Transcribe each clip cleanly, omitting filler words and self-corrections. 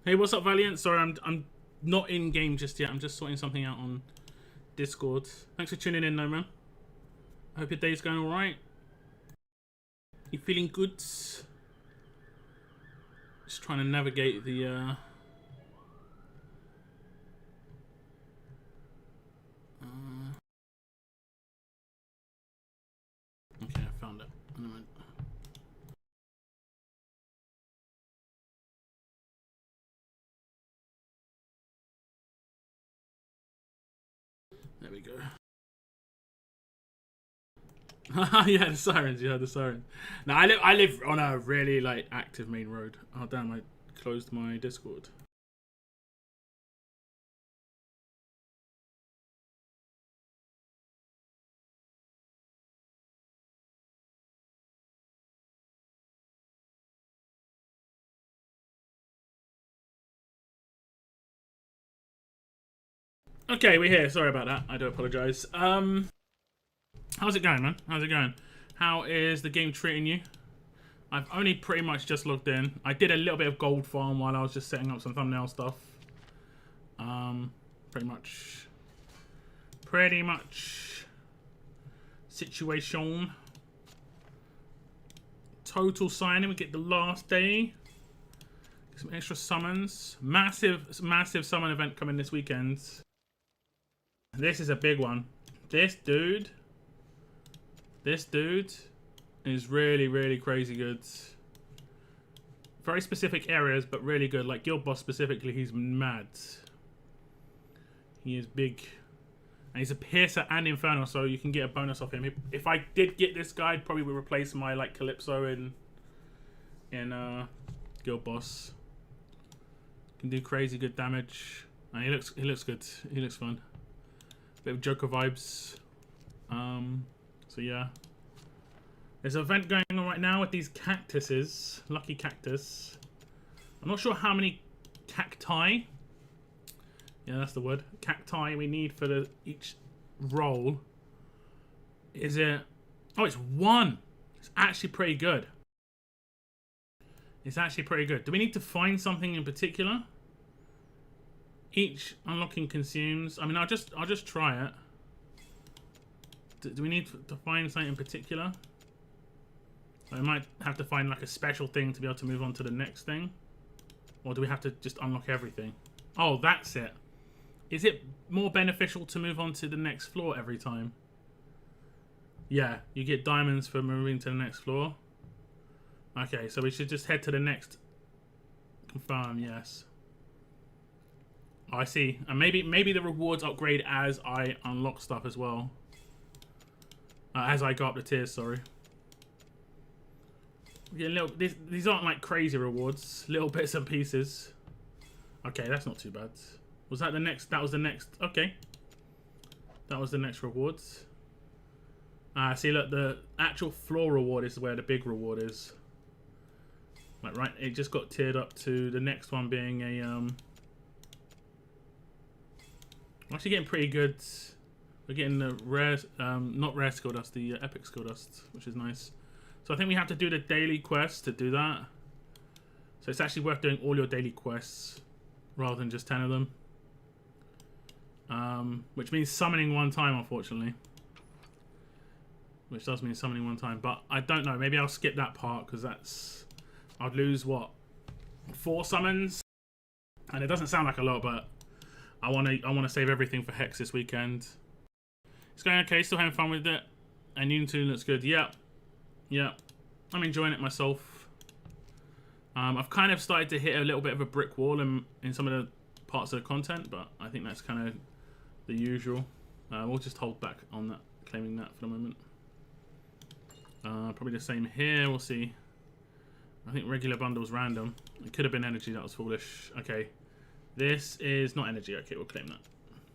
Hey, what's up, Valiant? Sorry, I'm not in game just yet. I'm just sorting something out on Discord. Thanks for tuning in, though, man. I hope your day's going all right. You feeling good? Just trying to navigate the. Okay, I found it. There we go. Yeah, the sirens. Yeah, the sirens. Now I live on a really like active main road. Oh damn! I closed my Discord. Okay, we're here. Sorry about that. I do apologize. How's it going, man? How's it going? How is the game treating you? I've only pretty much just logged in. I did a little bit of gold farm while I was just setting up some thumbnail stuff. Pretty much situation. Total signing. We get the last day. Some extra summons. Massive summon event coming this weekend. This is a big one. This dude is really crazy good. Very specific areas, but really good. Like Guild Boss specifically, he's mad. He is big. And he's a Piercer and Inferno, so you can get a bonus off him. If I did get this guy, I'd probably would replace my like Calypso in Guild Boss. Can do crazy good damage. And he looks good. He looks fun. Bit of Joker vibes. So yeah. There's an event going on right now with these cactuses. Lucky cactus. I'm not sure how many cacti. Yeah, that's the word. Cacti we need for each roll. Is it? Oh, it's one. It's actually pretty good. It's actually pretty good. Do we need to find something in particular? Each unlocking consumes. I mean, I'll just try it. Do we need to find something in particular? I might have to find like a special thing to be able to move on to the next thing. Or do we have to just unlock everything? Oh, that's it. Is it more beneficial to move on to the next floor every time? Yeah, you get diamonds for moving to the next floor. Okay, so we should just head to the next. Confirm, yes. Oh, I see. And maybe the rewards upgrade as I unlock stuff as well. As I go up the tiers, sorry. Yeah, these aren't like crazy rewards. Little bits and pieces. Okay, that's not too bad. Was that the next? That was the next. Okay. That was the next rewards. See, look, the actual floor reward is where the big reward is. Like, right, it just got tiered up to the next one being a, I'm actually getting pretty good. We're getting the rare, not rare skill dust, the epic skill dust, which is nice. So I think we have to do the daily quest to do that. So it's actually worth doing all your daily quests rather than just 10 of them. Which means summoning one time, unfortunately. Which does mean summoning one time, but I don't know. Maybe I'll skip that part because that's... I'd lose, what, 4 summons? And it doesn't sound like a lot, but I want to save everything for Hex this weekend. It's going okay, still having fun with it. And Moonton looks good. Yep. Yeah, I'm enjoying it myself. I've kind of started to hit a little bit of a brick wall in some of the parts of the content, but I think that's kind of the usual. We'll just hold back on that, claiming that for the moment. Probably the same here, we'll see. I think regular bundle's random. It could have been energy, that was foolish. Okay, this is not energy. Okay, we'll claim that.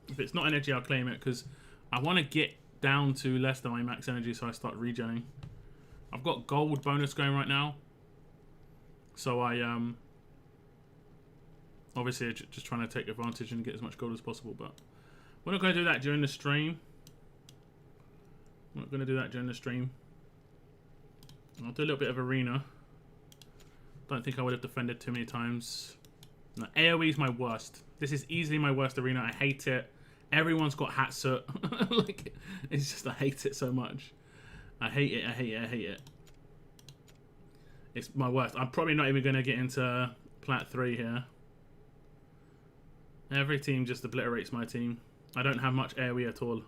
If it's not energy, I'll claim it, because I want to get down to less than my max energy so I start regenning. I've got gold bonus going right now. So I, obviously just trying to take advantage and get as much gold as possible, but we're not going to do that during the stream. We're not going to do that during the stream. I'll do a little bit of arena. Don't think I would have defended too many times. No, AoE is my worst. This is easily my worst arena. I hate it. Everyone's got hat soot. Like, it's just, I hate it so much. I hate it, I hate it, I hate it. It's my worst. I'm probably not even going to get into Plat 3 here. Every team just obliterates my team. I don't have much AoE at all.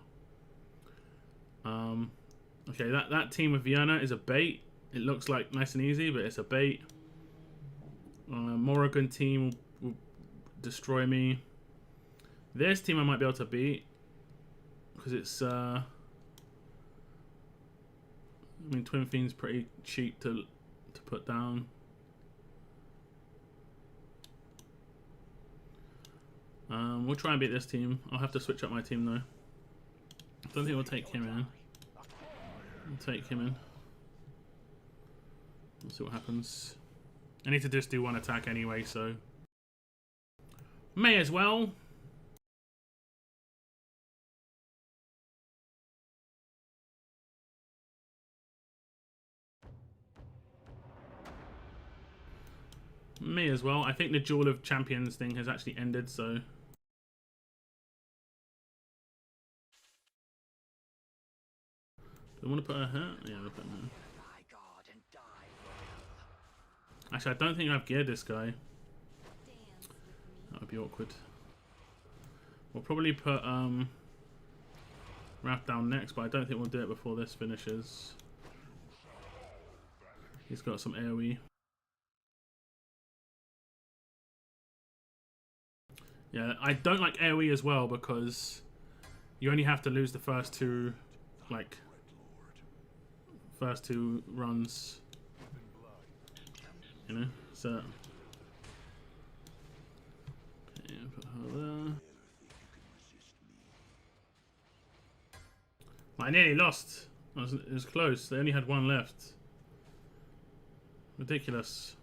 Okay, that team with Vienna is a bait. It looks like nice and easy, but it's a bait. Morrigan team will destroy me. This team I might be able to beat because it's I mean, Twin Fiend's pretty cheap to put down. We'll try and beat this team. I'll have to switch up my team though. I don't think we'll take him in. We'll take him in. We'll see what happens. I need to just do one attack anyway, so may as well. May as well. I think the Duel of Champions thing has actually ended, so do I want to put her here? Yeah, we'll put her here. Actually, I don't think I've geared this guy. That would be awkward. We'll probably put Raph down next, but I don't think we'll do it before this finishes. He's got some AoE. Yeah, I don't like AoE as well because you only have to lose the first two, like, first two runs. You know, so okay, put her there. I nearly lost. It was close. They only had one left. Ridiculous.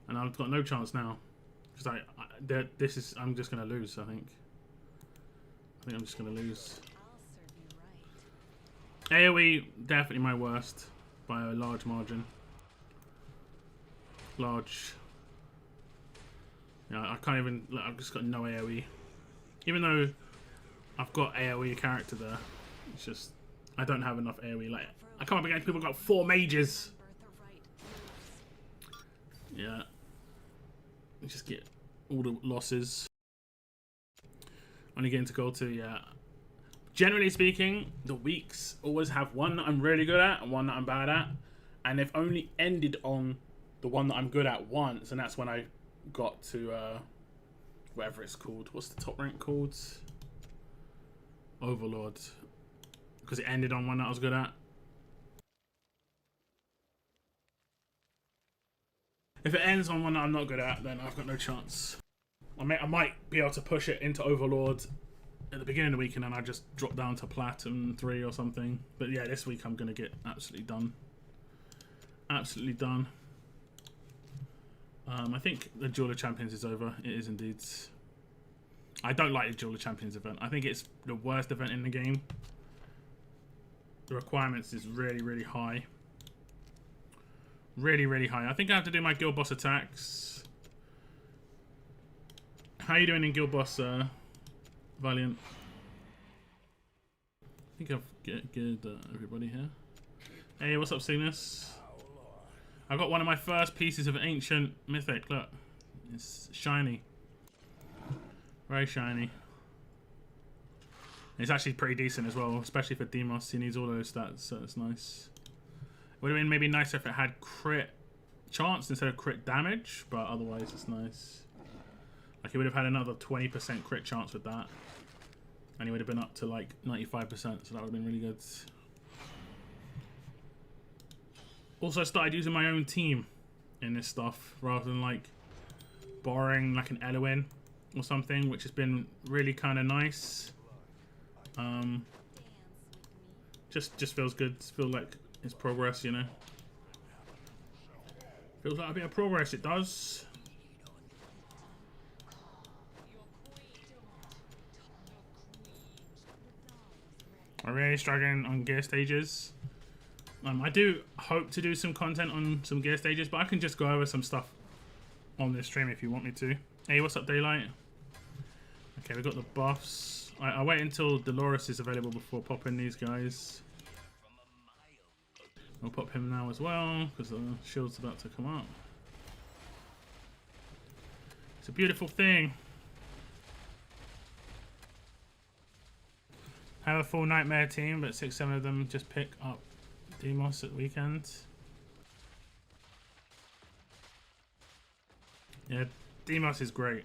And I've got no chance now because this is. I'm just gonna lose. I think I'm just gonna lose. AoE definitely my worst by a large margin. Large. Yeah, I can't even. Look, I've just got no AoE. Even though I've got AoE character there, it's just I don't have enough AoE. Like I come up against people who've got 4 mages. Yeah. You just get all the losses. Only getting to gold 2. Yeah. Generally speaking, the weeks always have one that I'm really good at and one that I'm bad at, and they've only ended on the one that I'm good at once, and that's when I got to whatever it's called. What's the top rank called? Overlord. Because it ended on one that I was good at. If it ends on one that I'm not good at, then I've got no chance. I might be able to push it into Overlord at the beginning of the week, and then I just drop down to Platinum 3 or something. But yeah, this week I'm going to get absolutely done. Absolutely done. I think the Duel of Champions is over. It is indeed. I don't like the Duel of Champions event. I think it's the worst event in the game. The requirements is really, really high. Really, really high. I think I have to do my guild boss attacks. How are you doing in guild boss, Valiant? I think I've geared everybody here. Hey, what's up, Cygnus? I got one of my first pieces of ancient mythic. Look, it's shiny, very shiny. It's actually pretty decent as well, especially for Demos. He needs all those stats, so it's nice. Would have been maybe nicer if it had crit chance instead of crit damage, but otherwise it's nice. Like he would have had another 20% crit chance with that, and he would have been up to like 95%, so that would have been really good. Also started using my own team in this stuff rather than like borrowing like an Eloin or something, which has been really kind of nice. Just feels good. Feel like it's progress, you know. Feels like a bit of progress. It does. I'm really struggling on gear stages. I do hope to do some content on some gear stages, but I can just go over some stuff on this stream if you want me to. Hey, what's up, Daylight? Okay, we've got the buffs. I wait until Dolores is available before popping these guys. I'll pop him now as well, because the shield's about to come up. It's a beautiful thing. Have a full Nightmare team, but 6-7 of them just pick up Demos at weekends. Yeah, Demos is great.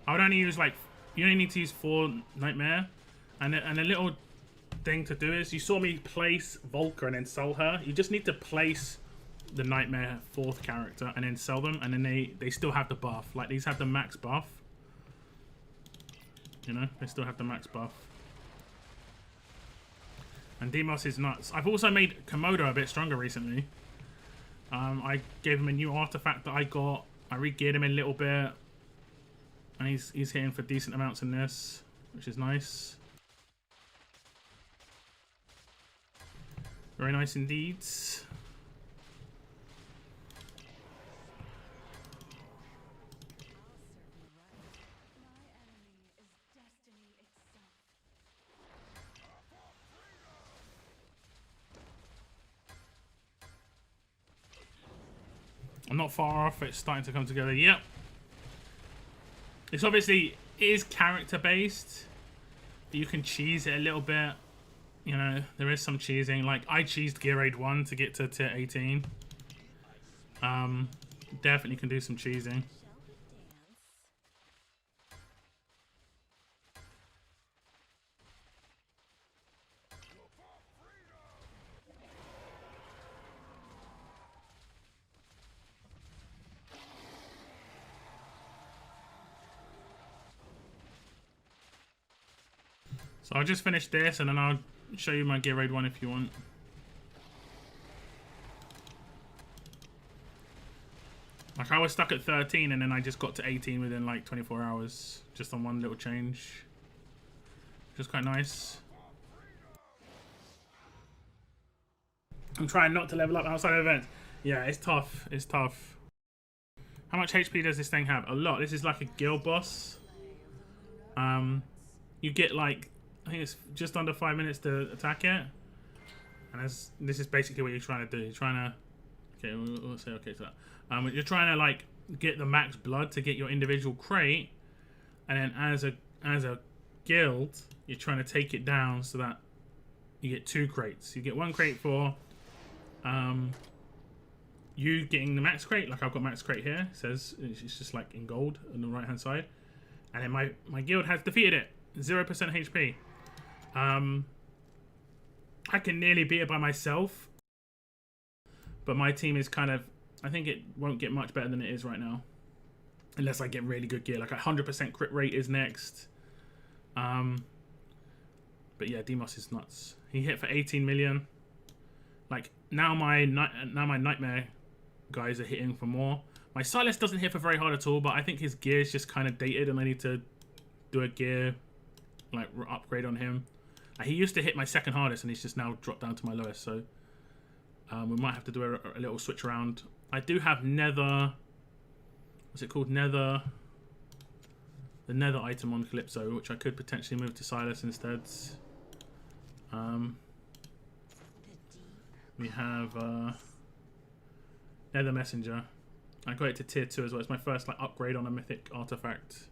I would only use like, you only need to use 4 Nightmare, and a little thing to do is, you saw me place Volker and then sell her. You just need to place the Nightmare 4th character and then sell them, and then they still have the buff. Like, these have the max buff. You know, they still have the max buff. And Demos is nuts. I've also made Komodo a bit stronger recently. I gave him a new artifact that I got. I re-geared him a little bit. And he's hitting for decent amounts in this, which is nice. Very nice indeed. I'm not far off. It's starting to come together. Yep. It's obviously, it is character based. You can cheese it a little bit. You know, there is some cheesing. Like, I cheesed Gear Raid 1 to get to tier 18. Definitely can do some cheesing. So I'll just finish this and then I'll show you my Gear Raid 1 if you want. Like, I was stuck at 13 and then I just got to 18 within like 24 hours. Just on one little change. Which is quite nice. I'm trying not to level up outside of events. Yeah, it's tough. It's tough. How much HP does this thing have? A lot. This is like a guild boss. You get like, I think it's just under 5 minutes to attack it. And this is basically what you're trying to do. You're trying to... Okay, we'll say okay to that. You're trying to like get the max blood to get your individual crate. And then as a guild, you're trying to take it down so that you get 2 crates. You get 1 crate for you getting the max crate. Like, I've got max crate here. It says it's just like in gold on the right hand side. And then my guild has defeated it. 0% HP. I can nearly beat it by myself, but my team is kind of, I think it won't get much better than it is right now, unless I get really good gear. Like 100% crit rate is next. But yeah, Demos is nuts. He hit for 18 million. Like, now my Nightmare guys are hitting for more. My Silas doesn't hit for very hard at all, but I think his gear is just kind of dated and I need to do a gear like upgrade on him. He used to hit my second hardest and he's just now dropped down to my lowest, so we might have to do a little switch around. I do have Nether, what's it called, Nether, the Nether item on Calypso, which I could potentially move to Silas instead. We have Nether Messenger. I got it to tier 2 as well. It's my first like upgrade on a mythic artifact.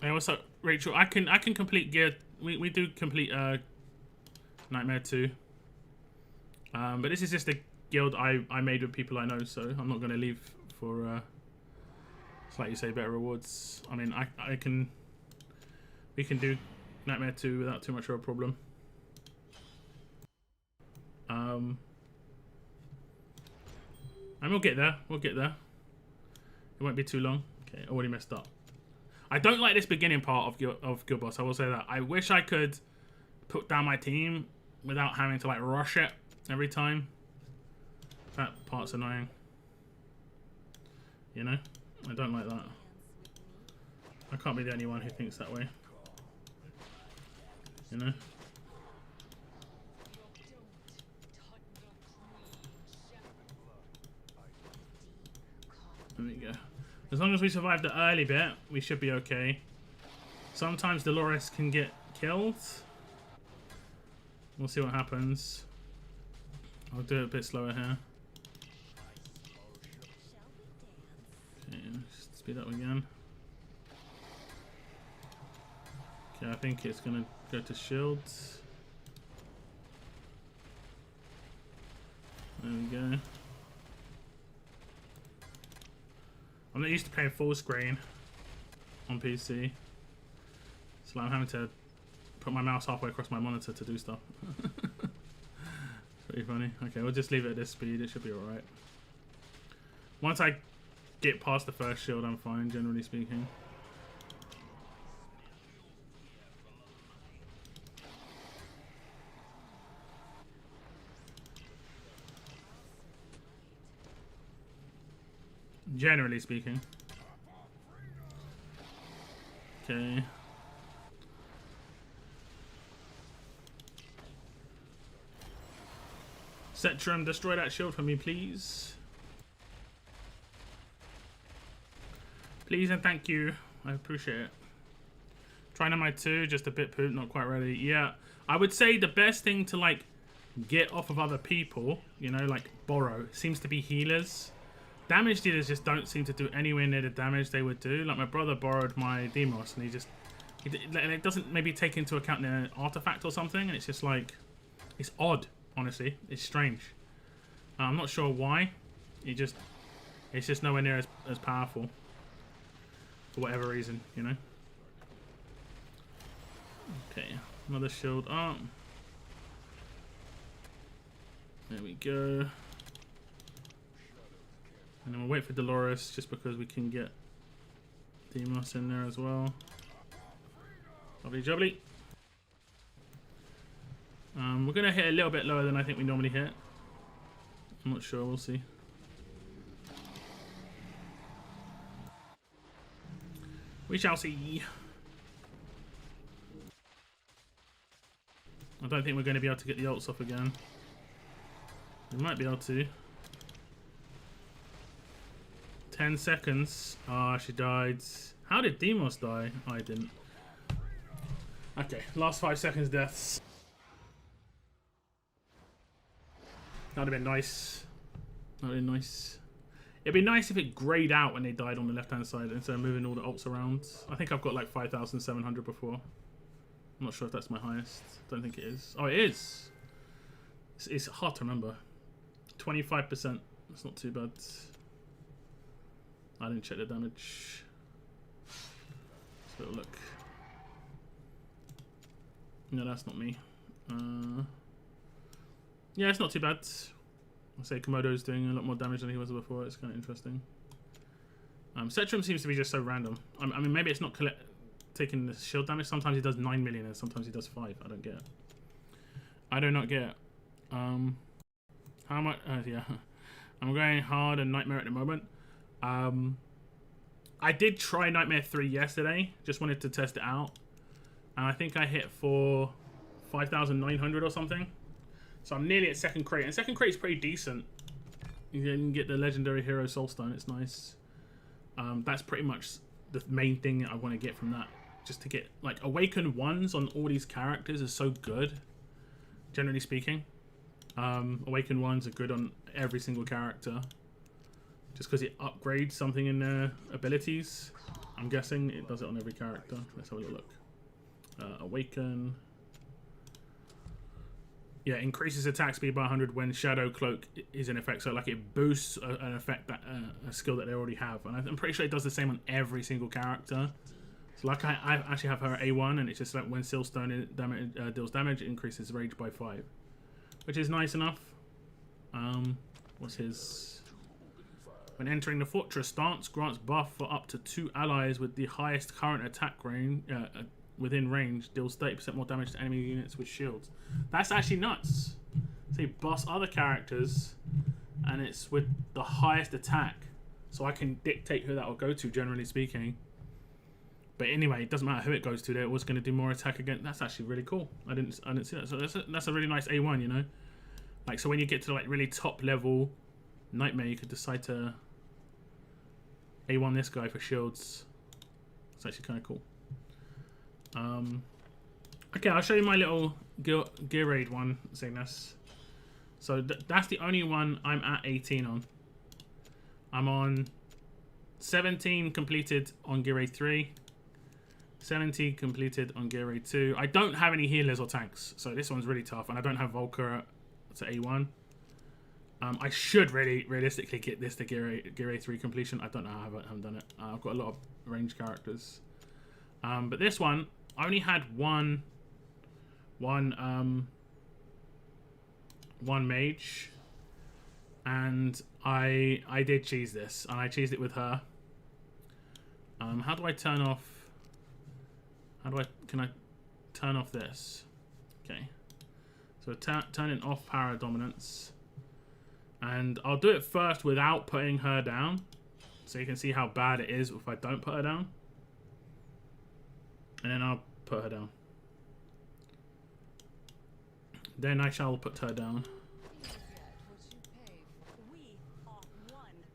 Hey, what's up, Rachel? I can complete gear. We do complete Nightmare 2. But this is just a guild I made with people I know, so I'm not going to leave for like you say, better rewards. I mean, we can do Nightmare 2 without too much of a problem. And we'll get there. We'll get there. It won't be too long. Okay, already messed up. I don't like this beginning part of Guild Boss, I will say that. I wish I could put down my team without having to like rush it every time. That part's annoying. You know? I don't like that. I can't be the only one who thinks that way. You know? There we go. As long as we survive the early bit, we should be okay. Sometimes Dolores can get killed. We'll see what happens. I'll do it a bit slower here. Okay, let's speed up again. Okay, I think it's gonna go to shields. There we go. I'm not used to playing full screen on PC, so I'm having to put my mouse halfway across my monitor to do stuff. Pretty funny. Okay, we'll just leave it at this speed. It should be alright. Once I get past the first shield, I'm fine, generally speaking. Generally speaking. Okay. Setrum, destroy that shield for me, please. Please and thank you. I appreciate it. Trinamite 2, just a bit poop, not quite ready. Yeah, I would say the best thing to like get off of other people, you know, like borrow, seems to be healers. Damage dealers just don't seem to do anywhere near the damage they would do. Like my brother borrowed my Demos and and it doesn't maybe take into account their artifact or something, and it's just like, it's odd, honestly. It's strange. I'm not sure why. It's just nowhere near as powerful. For whatever reason, you know. Okay, another shield up. There we go. And then we'll wait for Dolores just because we can get Demos in there as well. Lovely jubbly. We're going to hit a little bit lower than I think we normally hit. I'm not sure, we'll see. We shall see. I don't think we're going to be able to get the ults off again. We might be able to. 10 seconds. Ah, she died. How did Demos die? I didn't. Okay, last 5 seconds deaths. That'd have been nice. That'd have been nice. It'd be nice if it grayed out when they died on the left hand side instead of moving all the ults around. I think I've got like 5,700 before. I'm not sure if that's my highest. Don't think it is. Oh, it is. It's hard to remember. 25%. That's not too bad. I didn't check the damage. Let's have a look. No, that's not me. Yeah, it's not too bad. I'll say Komodo's doing a lot more damage than he was before. It's kind of interesting. Setrum seems to be just so random. I mean, maybe it's not taking the shield damage. Sometimes he does 9 million and sometimes he does 5. I don't get it. I do not get it. How much? Yeah. I'm going hard and Nightmare at the moment. I did try Nightmare 3 yesterday. Just wanted to test it out. And I think I hit for 5,900 or something. So I'm nearly at second crate. And second crate is pretty decent. You can get the Legendary Hero Soulstone. It's nice. That's pretty much the main thing I want to get from that. Just to get, like, Awakened 1s on all these characters is so good. Generally speaking. Awakened 1s are good on every single character. Just because it upgrades something in their abilities. I'm guessing it does it on every character. Let's have a look. Awaken. Yeah, increases attack speed by 100 when Shadow Cloak is in effect. So like it boosts an effect that a skill that they already have, and I'm pretty sure it does the same on every single character. So like I actually have her A1, and it's just like when Silstone deals damage, it increases rage by 5, which is nice enough. What's his? When entering the fortress, stance grants buff for up to 2 allies with the highest current attack range. Within range, deals 30% more damage to enemy units with shields. That's actually nuts. So you boss other characters, and it's with the highest attack. So I can dictate who that will go to, generally speaking. But anyway, it doesn't matter who it goes to. They're always going to do more attack again. That's actually really cool. I didn't see that. So that's a really nice A1, you know. Like, so when you get to like really top level Nightmare, you could decide to A1 this guy for shields. It's actually kind of cool. Okay, I'll show you my little gear raid one, Cygnus. So that's the only one I'm at 18 on. I'm on 17 completed on gear raid 3. 17 completed on gear raid 2. I don't have any healers or tanks, so this one's really tough. And I don't have Volker to A1. I should realistically get this to gear raid 3 completion. I don't know how I haven't done it. I've got a lot of ranged characters. But this one, I only had one mage, and I did cheese this, and I cheesed it with her. How do I turn off? Can I turn off this? Okay, so turning off power dominance, and I'll do it first without putting her down, so you can see how bad it is if I don't put her down, and then I'll put her down. Then I shall put her down.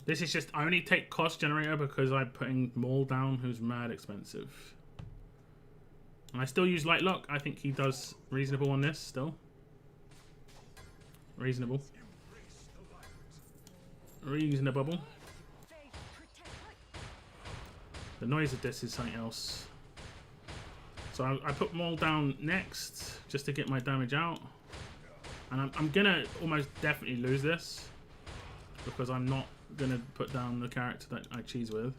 This is just, I only take cost generator because I'm putting Maul down, who's mad expensive. And I still use Lightlock. I think he does reasonable on this still. Reasonable. Reasonable. The noise of this is something else. So I put Maul down next just to get my damage out. And I'm gonna almost definitely lose this because I'm not gonna put down the character that I cheese with.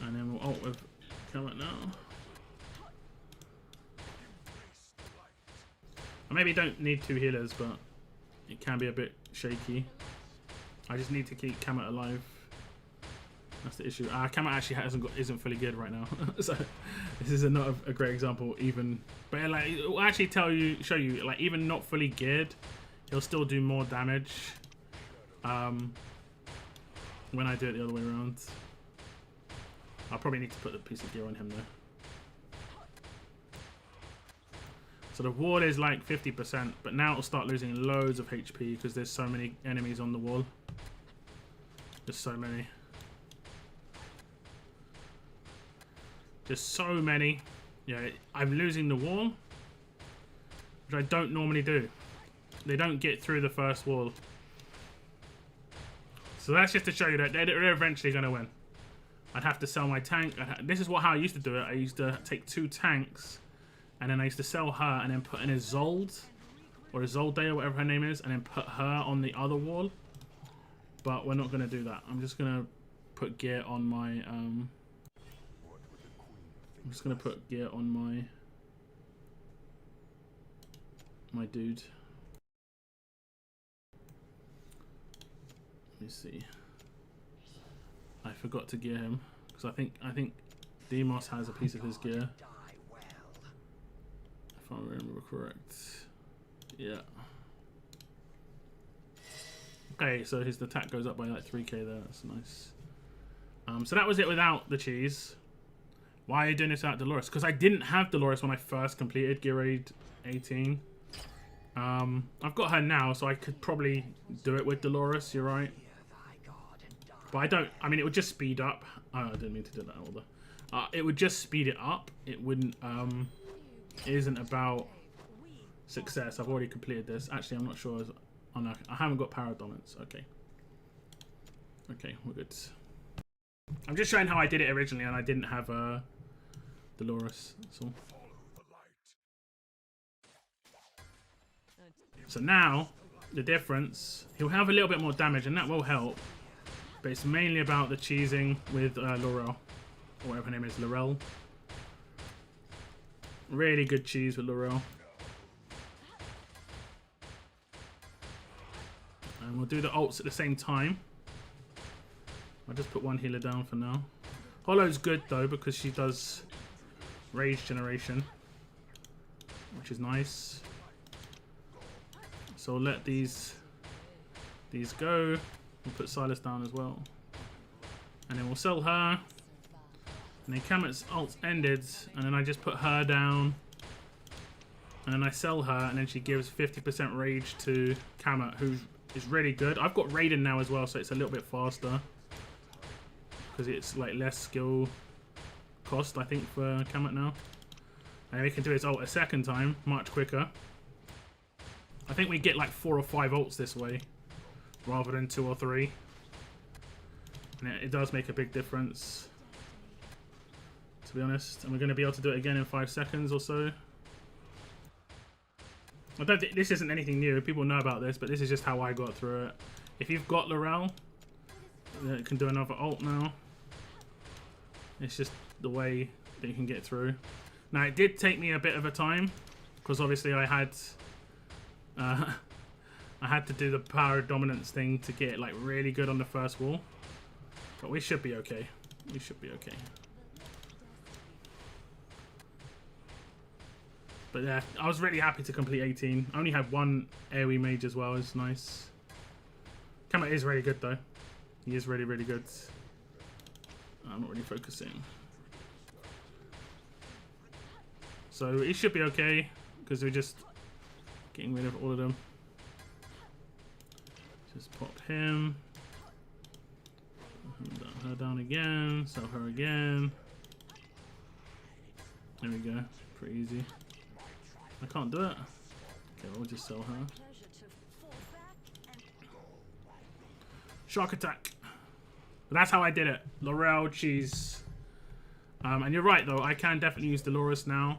And then we'll ult with Comet now. I maybe don't need 2 healers, but it can be a bit shaky. I just need to keep Kamet alive. That's the issue. Kamet actually isn't fully geared right now, so this is not a great example. Even, but like it will actually show you like even not fully geared, he'll still do more damage. When I do it the other way around, I'll probably need to put a piece of gear on him though. So the wall is like 50%, but now it'll start losing loads of HP because there's so many enemies on the wall. There's so many. Just so many. Yeah, I'm losing the wall, which I don't normally do. They don't get through the first wall. So that's just to show you that they're eventually going to win. I'd have to sell my tank. This is how I used to do it. I used to take 2 tanks, and then I used to sell her, and then put an Isolde, or Isolde, or whatever her name is, and then put her on the other wall. But we're not going to do that. I'm just going to put gear on my... I'm just gonna put gear on my dude. Let me see. I forgot to gear him because I think Demos has a piece of his gear. If I remember correct. Yeah. Okay, so his attack goes up by like 3k there. That's nice. So that was it without the cheese. Why are you doing this without Dolores? Because I didn't have Dolores when I first completed Gear Raid 18. I've got her now, so I could probably do it with Dolores, you're right. But I don't, I mean, it would just speed up. Oh, I didn't mean to do that order. It would just speed it up. It wouldn't, it isn't about success. I've already completed this. Actually, I'm not sure. Oh no, I haven't got power dominance. Okay. Okay, we're good. I'm just showing how I did it originally, and I didn't have Dolores. That's all. So now, the difference, he'll have a little bit more damage, and that will help. But it's mainly about the cheesing with Laurel, or whatever her name is, Laurel. Really good cheese with Laurel. And we'll do the ults at the same time. I'll just put one healer down for now. Hollow's good though because she does rage generation, which is nice. So we'll let these go. We'll put Silas down as well, and then we'll sell her. And then Kamet's ult ended, and then I just put her down, and then I sell her, and then she gives 50% rage to Kamet, who is really good. I've got Raiden now as well, so it's a little bit faster. Because it's like less skill cost, I think, for Kamet now. And we can do his ult a second time, much quicker. I think we get like 4 or 5 ults this way, rather than 2 or 3. And it does make a big difference, to be honest. And we're going to be able to do it again in 5 seconds or so. I don't think this isn't anything new. People know about this, but this is just how I got through it. If you've got Laurel, it can do another ult now. It's just the way that you can get through. Now, it did take me a bit of a time, because obviously I had to do the power dominance thing to get like really good on the first wall. But we should be okay. We should be okay. But yeah, I was really happy to complete 18. I only had 1 AoE mage as well. It's nice. Kamet is really good though. He is really, really good. I'm not really focusing. So it should be okay, because we're just getting rid of all of them. Just pop him. Her down again. Sell her again. There we go. Pretty easy. I can't do it. Okay, we'll just sell her. Shark attack. But that's how I did it. Laurel, cheese. And you're right though, I can definitely use Dolores now.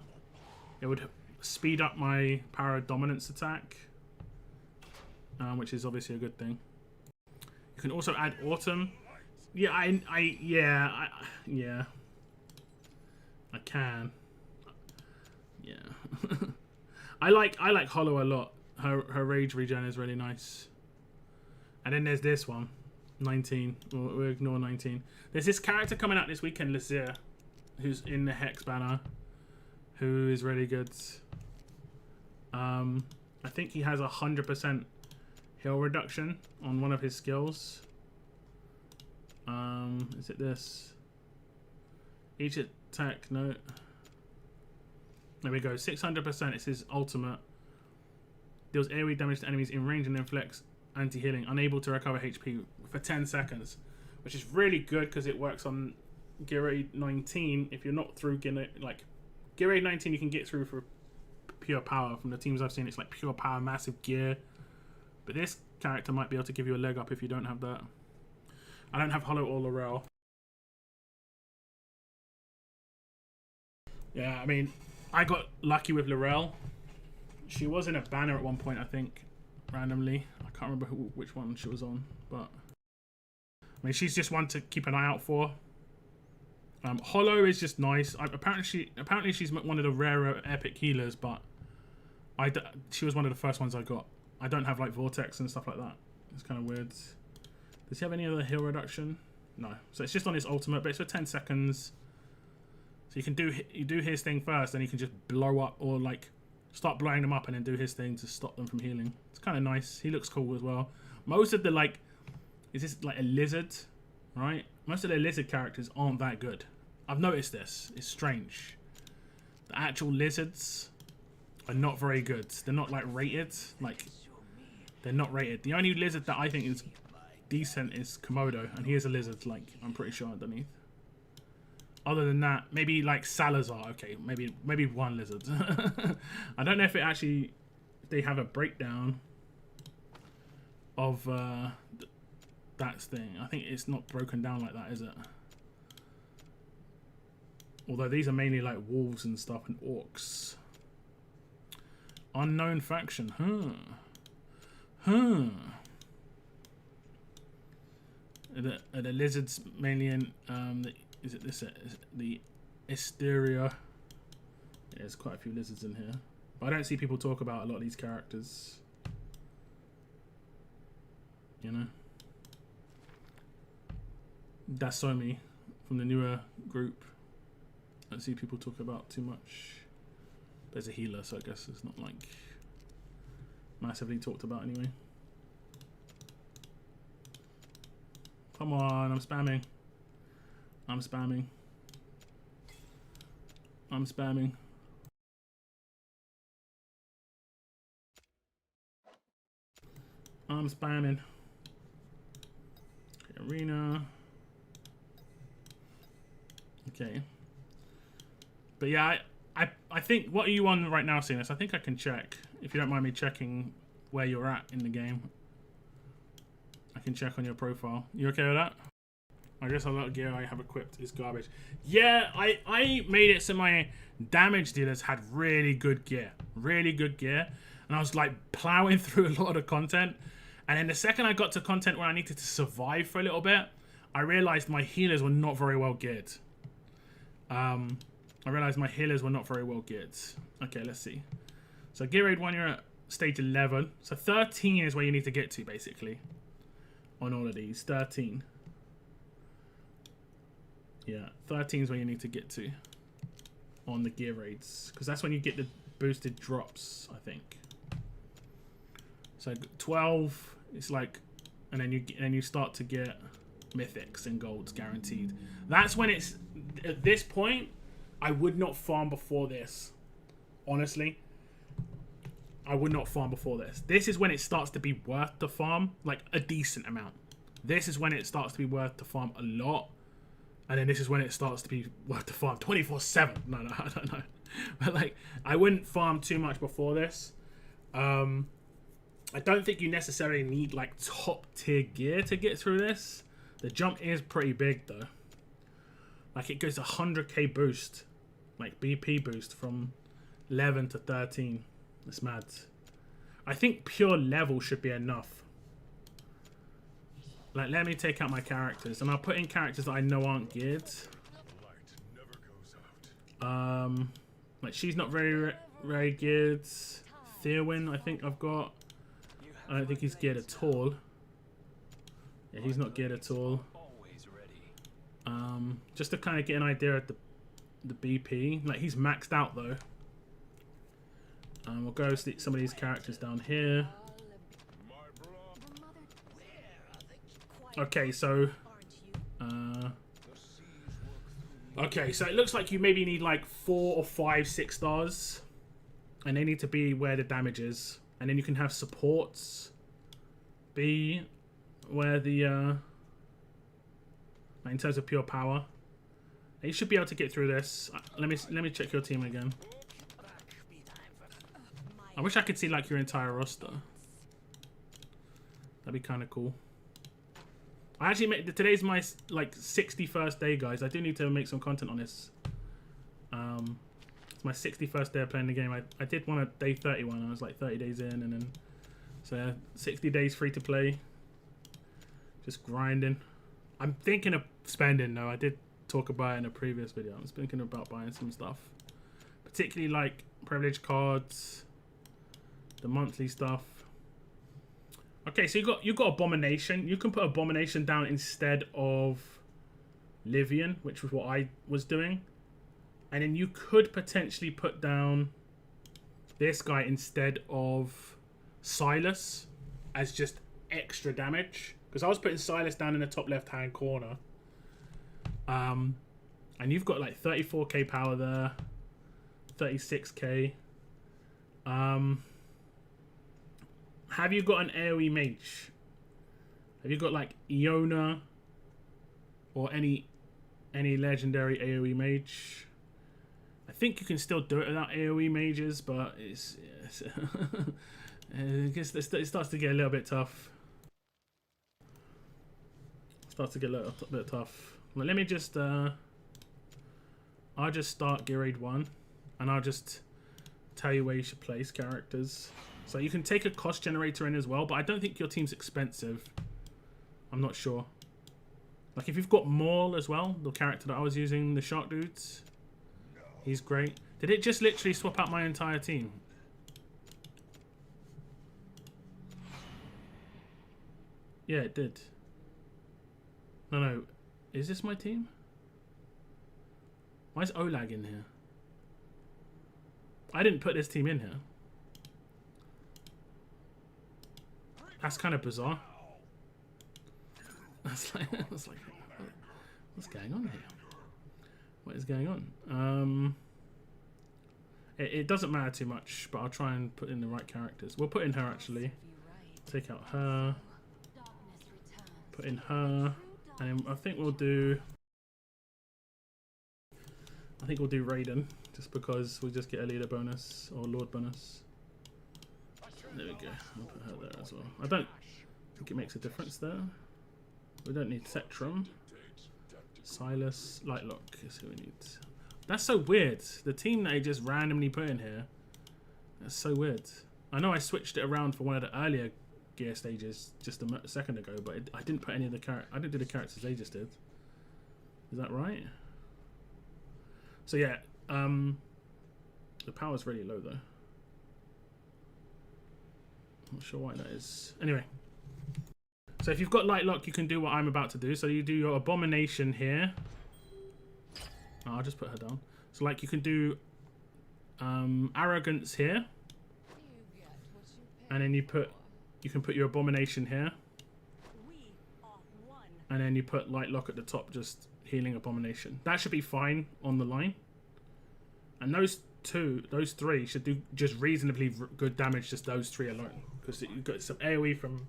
It would speed up my power dominance attack, which is obviously a good thing. You can also add Autumn. Yeah, yeah. I can. Yeah. I like Hollow a lot. Her rage regen is really nice. And then there's this one, 19. We'll ignore 19. There's this character coming out this weekend, Lazir, who's in the Hex banner, who is really good. I think he has 100% heal reduction on one of his skills. Is it this? Each attack, no. There we go, 600%. It's his ultimate. Deals AoE damage to enemies in range and inflicts anti-healing. Unable to recover HP for 10 seconds. Which is really good because it works on Gear 19. If you're not through Gear 19, you can get through for pure power. From the teams I've seen, it's like pure power, massive gear. But this character might be able to give you a leg up if you don't have that. I don't have Hollow or Laurel. Yeah, I mean, I got lucky with Laurel. She was in a banner at one point, I think, randomly. I can't remember which one she was on, but I mean, she's just one to keep an eye out for. Hollow is just nice. Apparently she's one of the rarer epic healers, but she was one of the first ones I got. I don't have like Vortex and stuff like that. It's kind of weird. Does he have any other heal reduction? No. So it's just on his ultimate, but it's for 10 seconds. So you do his thing first, then he can just blow up or like start blowing them up and then do his thing to stop them from healing. It's kind of nice. He looks cool as well. Most of the is this like a lizard, right? Most of the lizard characters aren't that good. I've noticed this. It's strange. The actual lizards are not very good. They're not like rated. They're not rated. The only lizard that I think is decent is Komodo, and he is a lizard, I'm pretty sure underneath. Other than that, maybe like Salazar. Okay, maybe one lizard. I don't know if they have a breakdown of that thing. I think it's not broken down like that, is it? Although these are mainly like wolves and stuff and orcs. Unknown faction, Are the lizards mainly in is it the Hysteria? Yeah, there's quite a few lizards in here, but I don't see people talk about a lot of these characters, you know. Dasomi from the newer group, I don't see people talk about too much. There's a healer, so I guess it's not like massively talked about anyway. Come on, I'm spamming. I'm spamming. I'm spamming. I'm spamming. Arena. Okay. But yeah, I think, what are you on right now, Sinus? I think I can check. If you don't mind me checking where you're at in the game. I can check on your profile. You okay with that? I guess a lot of gear I have equipped is garbage. Yeah, I made it so my damage dealers had really good gear. Really good gear. And I was like plowing through a lot of the content. And then the second I got to content where I needed to survive for a little bit, I realized my healers were not very well geared. I realized my healers were not very well geared. Okay, let's see. So gear raid 1, you're at stage 11. So 13 is where you need to get to, basically. On all of these. 13. Yeah, 13 is where you need to get to. On the gear raids. Because that's when you get the boosted drops, I think. So 12... It's like, and then you start to get mythics and golds guaranteed. That's when it's, at this point, I would not farm before this. Honestly, I would not farm before this. This is when it starts to be worth to farm, like a decent amount. This is when it starts to be worth to farm a lot, and then this is when it starts to be worth to farm 24/7. No, I don't know, but like I wouldn't farm too much before this. I don't think you necessarily need like top tier gear to get through this. The jump is pretty big though. Like it goes 100k boost, like BP boost from 11 to 13. It's mad. I think pure level should be enough. Like let me take out my characters and I'll put in characters that I know aren't geared. Like she's not very geared. Theowin, I think I've got. I don't think he's geared at all. Yeah, he's not geared at all. Just to kind of get an idea of the BP. Like he's maxed out though. We'll go see some of these characters down here. Okay, so okay, so it looks like you maybe need like 4 or 5 6 stars, and they need to be where the damage is. And then you can have supports be where the in terms of pure power. And you should be able to get through this. Let me check your team again. I wish I could see like your entire roster. That'd be kind of cool. I actually made today's my like 61st day, guys. I do need to make some content on this. It's my 61st day of playing the game. I did one at day 31. I was like 30 days in, and then so 60 days free to play. Just grinding. I'm thinking of spending though. I did talk about it in a previous video. I was thinking about buying some stuff, particularly like privilege cards, the monthly stuff. Okay, so you got Abomination. You can put Abomination down instead of Livian, which was what I was doing. And then you could potentially put down this guy instead of Silas as just extra damage. Because I was putting Silas down in the top left-hand corner. And you've got like 34k power there. 36k. Have you got an AoE mage? Have you got like Iona or any legendary AoE mage? I think you can still do it without AoE mages, but it's I guess it starts to get a little bit tough. Starts to get a little bit tough. Well, let me just I'll just start Gear Raid 1 and I'll just tell you where you should place characters. So you can take a cost generator in as well, but I don't think your team's expensive. I'm not sure. Like if you've got Maul as well, the character that I was using, the Shark Dudes, he's great. Did it just literally swap out my entire team? Yeah, it did. No. Is this my team? Why is Olag in here? I didn't put this team in here. That's kind of bizarre. That's like, what's going on here? What is going on? It doesn't matter too much, but I'll try and put in the right characters. We'll put in her actually. Take out her. Put in her. And then I think we'll do... Raiden. Just because we just get a leader bonus. Or lord bonus. There we go. I'll put her there as well. I don't think it makes a difference there. We don't need Sectrum. Silas. Lightlock is who we need. That's so weird. The team they just randomly put in here. That's so weird. I know I switched it around for one of the earlier gear stages just a second ago, but I didn't put any of the I didn't do the characters they just did. Is that right? So yeah, the power's really low though. Not sure why that is. Anyway, so if you've got Lightlock, you can do what I'm about to do. So you do your Abomination here. Oh, I'll just put her down. So like you can do Arrogance here, and then you can put your Abomination here, and then you put Lightlock at the top, just healing Abomination. That should be fine on the line. And those three should do just reasonably good damage, just those three alone, because you've got some AoE from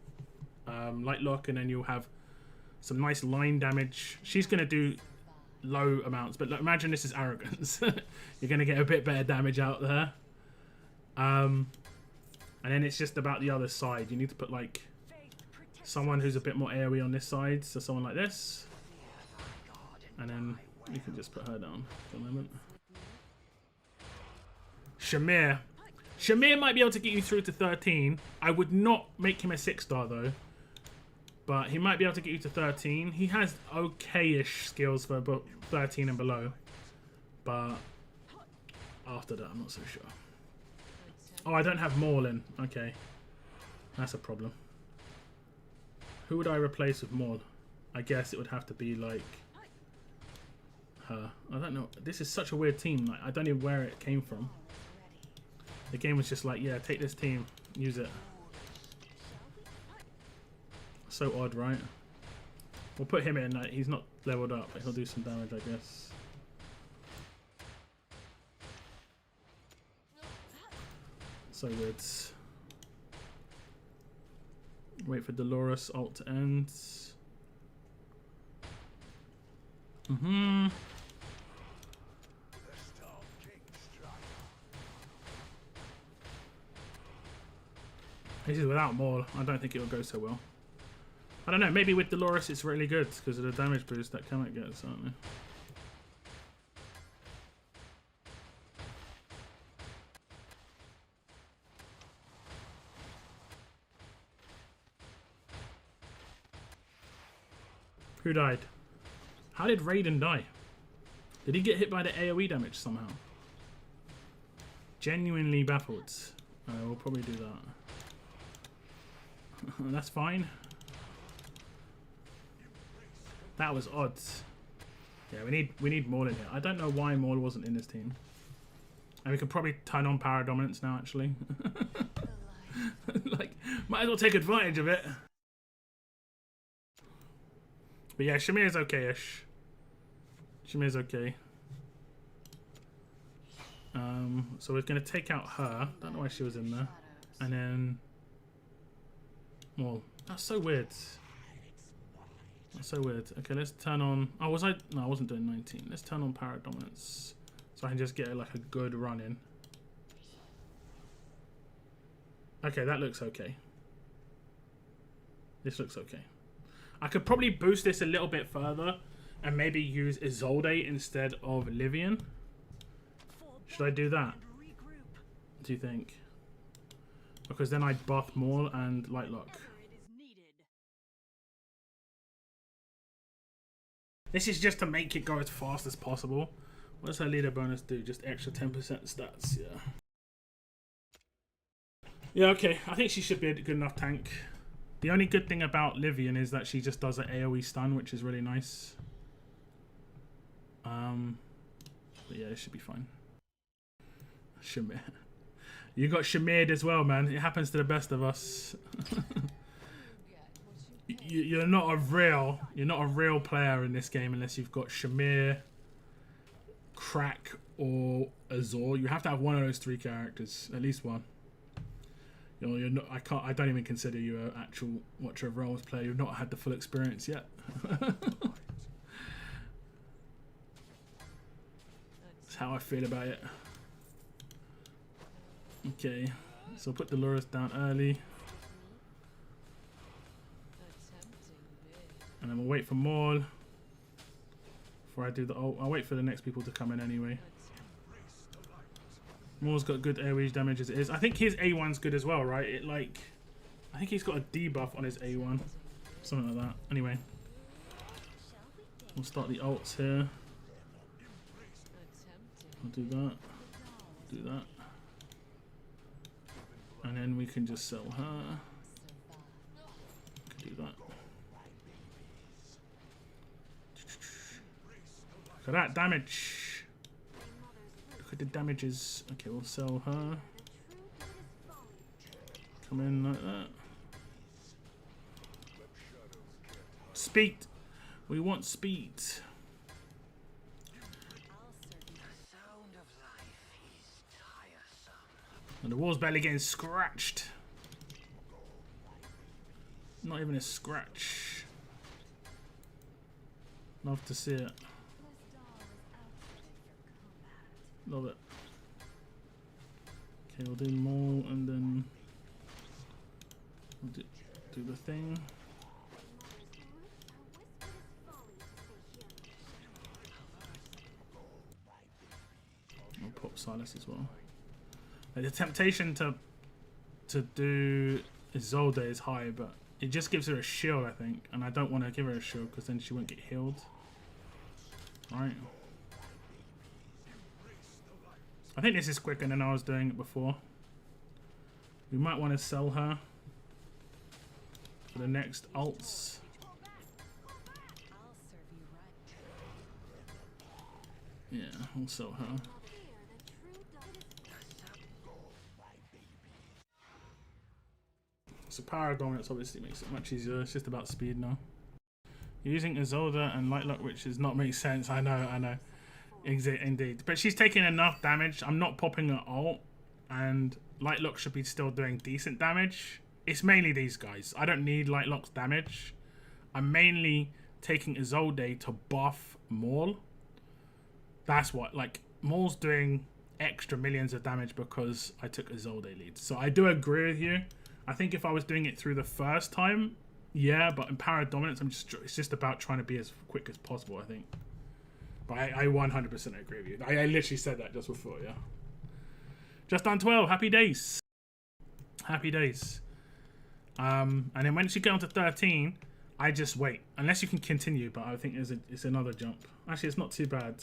Lightlock, and then you'll have some nice line damage. She's going to do low amounts, but imagine this is Arrogance. You're going to get a bit better damage out there. And then it's just about the other side. You need to put like someone who's a bit more AoE on this side, so someone like this, and then you can just put her down for a moment. Shamir. Shamir might be able to get you through to 13. I would not make him a 6-star though, but he might be able to get you to 13. He has okay-ish skills for 13 and below, but after that I'm not so sure. Oh, I don't have Maul. Okay, that's a problem. Who would I replace with Maul? I guess it would have to be like her. I don't know. This is such a weird team. Like, I don't know where it came from. The game was just like, yeah, take this team, use it. So odd, right? We'll put him in. Like, he's not leveled up, but he'll do some damage, I guess. So weird. Wait for Dolores ult to end. This is without Maul. I don't think it will go so well. I don't know. Maybe with Dolores it's really good because of the damage boost that Kamek gets, aren't they? Who died? How did Raiden die? Did he get hit by the AoE damage somehow? Genuinely baffled. We'll probably do that. That's fine. That was odd. Yeah, we need Maul in here. I don't know why Maul wasn't in this team. And we could probably turn on power dominance now, actually. Like, might as well take advantage of it. But yeah, Shamir's okay-ish. Shamir's okay. So we're going to take out her. Don't know why she was in there. And then... Well, that's so weird. That's so weird. Okay, let's turn on... Oh, was I... No, I wasn't doing 19. Let's turn on power dominance. So I can just get like a good run in. Okay, that looks okay. This looks okay. I could probably boost this a little bit further and maybe use Isolde instead of Livian. Should I do that? Do you think? Because then I'd buff Maul and Lightlock. This is just to make it go as fast as possible. What does her leader bonus do? Just extra 10% stats, yeah. Yeah, okay. I think she should be a good enough tank. The only good thing about Livian is that she just does an AoE stun, which is really nice. But yeah, it should be fine. Shamir. You got Shamir'd as well, man. It happens to the best of us. You're not a real player in this game unless you've got Shamir, Crack, or Azor. You have to have one of those three characters, at least one. You're not. I don't even consider you an actual Watcher of Realms player. You've not had the full experience yet. That's how I feel about it. Okay, so put the lures down early, and then we'll wait for Maul before I do the ult. I'll wait for the next people to come in anyway. Maul's got good AoE damage as it is. I think his A1's good as well, right? I think he's got a debuff on his A1. Something like that. Anyway. We'll start the ults here. I'll do that. Do that. And then we can just sell her. Do that. Look at that damage. Look at the damages. Okay, we'll sell her. Come in like that. Speed. We want speed. And the wall's barely getting scratched. Not even a scratch. Love to see it. Love it. Okay, we'll do more and then we'll do the thing. I'll pop Silas as well. The temptation to do Isolde is high, but it just gives her a shield, I think, and I don't want to give her a shield because then she won't get healed. Right. I think this is quicker than I was doing it before. We might want to sell her for the next ults. Yeah, we'll sell her. So power dominance obviously makes it much easier. It's just about speed now. You're using Isolde and Lightlock, which does not make sense. I know. Indeed. But she's taking enough damage. I'm not popping her ult, and Lightlock should be still doing decent damage. It's mainly these guys. I don't need Lightlock's damage. I'm mainly taking Isolde to buff Maul. That's what, like, Maul's doing extra millions of damage because I took Isolde lead. So I do agree with you. I think if I was doing it through the first time, yeah, but in power dominance, it's just about trying to be as quick as possible, I think. But I 100% agree with you. I literally said that just before, yeah. Just done 12. Happy days. Happy days. And then once you get on to 13, I just wait. Unless you can continue, but I think it's another jump. Actually, it's not too bad.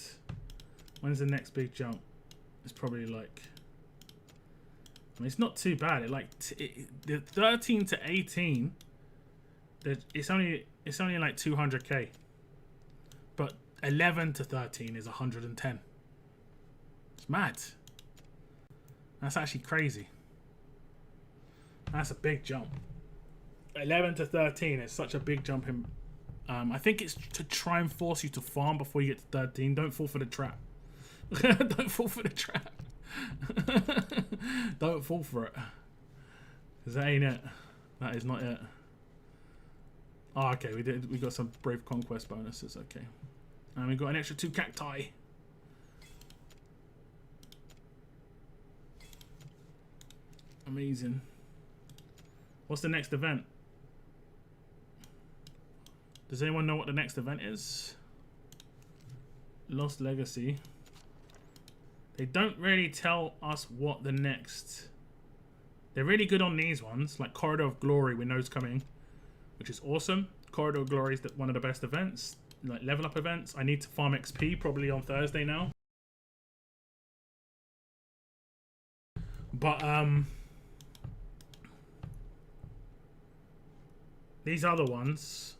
When's the next big jump? It's probably like... I mean, it's not too bad. The 13 to 18, it's only like 200k. But 11 to 13 is 110. It's mad. That's actually crazy. That's a big jump. 11 to 13 is such a big jump in... I think it's to try and force you to farm before you get to 13. Don't fall for the trap. Don't fall for the trap. Don't fall for it. Because that ain't it. That is not it. Oh, okay. We got some Brave Conquest bonuses. Okay. And we got an extra 2 cacti. Amazing. What's the next event? Does anyone know what the next event is? Lost Legacy. They don't really tell us what the next... They're really good on these ones, like Corridor of Glory, we know is coming, which is awesome. Corridor of Glory is one of the best events, like level up events. I need to farm XP probably on Thursday now. But these other ones,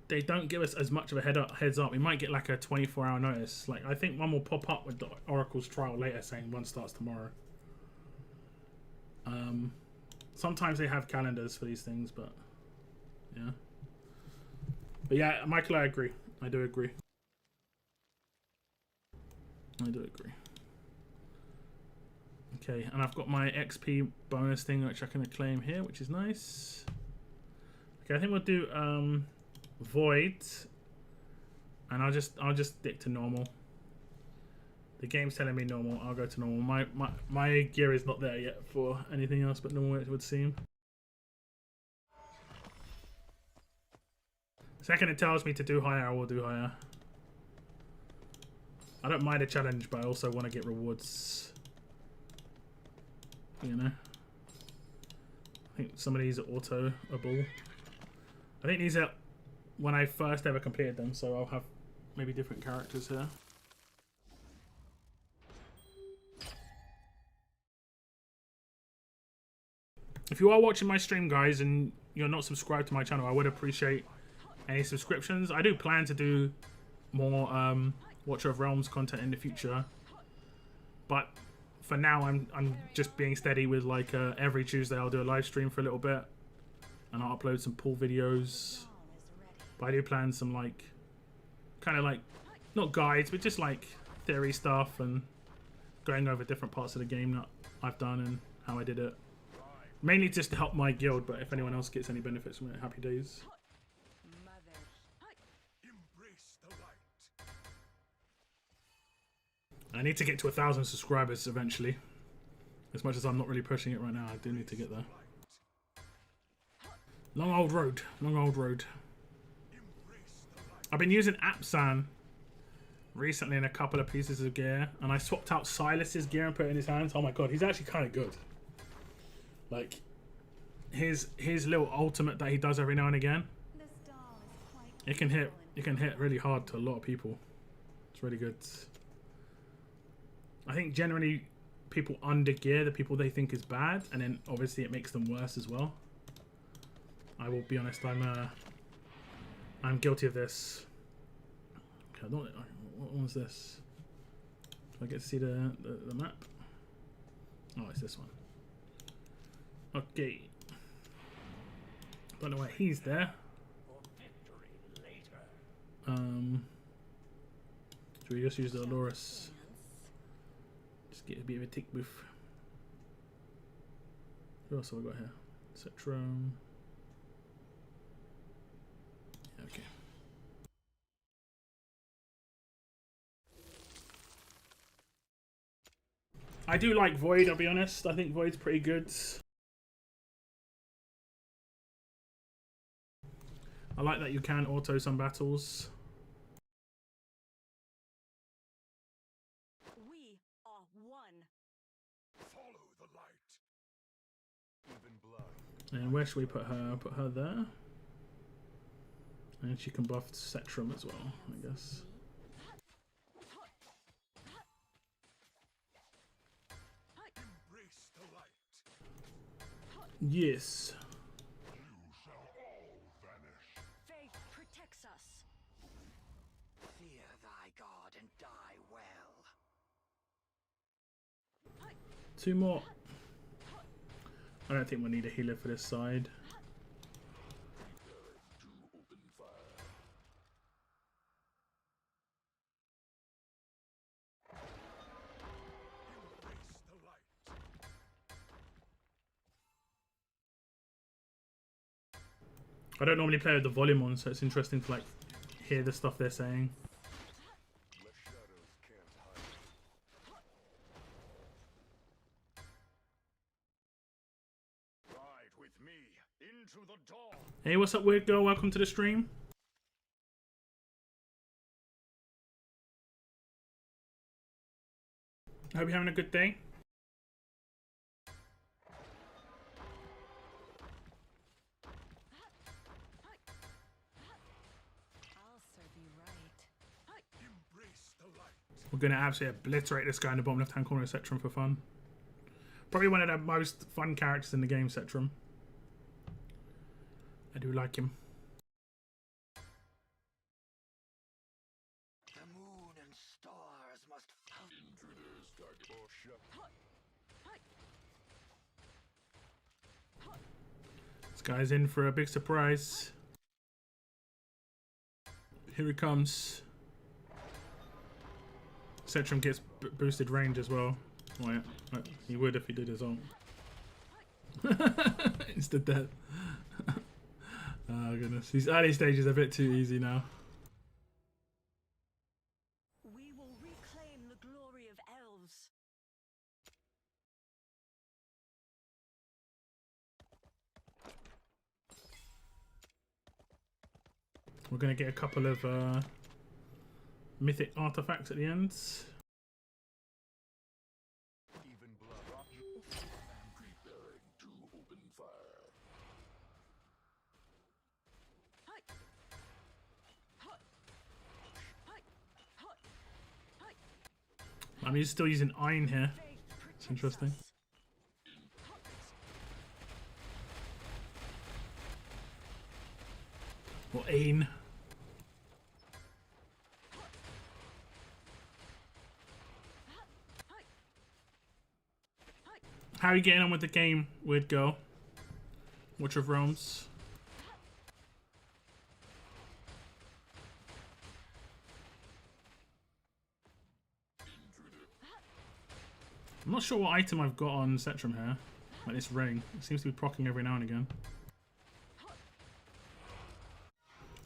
they don't give us as much of a heads up. We might get like a 24-hour notice. Like, I think one will pop up with the Oracle's trial later saying one starts tomorrow. Sometimes they have calendars for these things, but yeah. But yeah, Michael, I agree. I do agree. Okay, and I've got my XP bonus thing which I can claim here, which is nice. Okay, I think we'll do Void, and I'll just stick to normal. The game's telling me normal. I'll go to normal. My gear is not there yet for anything else but normal, it would seem. Second it tells me to do higher, I will do higher. I don't mind a challenge, but I also want to get rewards. You know. I think some of these are auto-able. I think these are when I first ever completed them, so I'll have maybe different characters here. If you are watching my stream, guys, and you're not subscribed to my channel, I would appreciate any subscriptions. I do plan to do more Watcher of Realms content in the future, but for now I'm just being steady with like every Tuesday I'll do a live stream for a little bit, and I'll upload some pool videos. But I do plan some like kind of like not guides, but just like theory stuff and going over different parts of the game that I've done and how I did it. Mainly just to help my guild, but if anyone else gets any benefits from it, happy days. I need to get to 1,000 subscribers eventually. As much as I'm not really pushing it right now, I do need to get there. Long old road. Long old road. I've been using Apsan recently in a couple of pieces of gear, and I swapped out Silas's gear and put it in his hands. Oh my god, he's actually kind of good. Like his little ultimate that he does every now and again. It can hit really hard to a lot of people. It's really good. I think generally people under gear the people they think is bad, and then obviously it makes them worse as well. I will be honest, I'm guilty of this. Okay, what one's this? Do I get to see the map? Oh, it's this one. Okay. Don't know why he's there. Should we just use the Loris? Just get a bit of a tick booth. What else have I got here? Cetrum. Yeah, okay. I do like Void, I'll be honest. I think Void's pretty good. I like that you can auto some battles. We are one. Follow the light. Even blood. And where should we put her? Put her there. And she can buff Cetrum as well, I guess. Embrace the light. Yes. You shall all vanish. Faith protects us. Fear thy God and die well. Two more. I don't think we'll need a healer for this side. I don't normally play with the volume on, so it's interesting to like hear the stuff they're saying. The shadows can't hide. Ride with me into the dawn. Hey, what's up, weird girl? Welcome to the stream. I hope you're having a good day. We're going to absolutely obliterate this guy in the bottom left-hand corner of Cetrum for fun. Probably one of the most fun characters in the game, Cetrum. I do like him. The moon and stars must Intruders, dark or shut. This guy's in for a big surprise. Here he comes. Cetrum gets boosted range as well. Well, yeah, he would if he did his own. Insta death. Oh goodness, these early stages are a bit too easy now. We will reclaim the glory of elves. We're gonna get a couple of mythic artifacts at the end. Even blood. I'm preparing to open fire. Hi. Hi. Hi. Hi. Hi. I'm still using iron here. Faith protects interesting. us. Or Ain. How are you getting on with the game, Weird Girl? Watcher of Realms. I'm not sure what item I've got on Setram here. Like this ring. It seems to be proccing every now and again.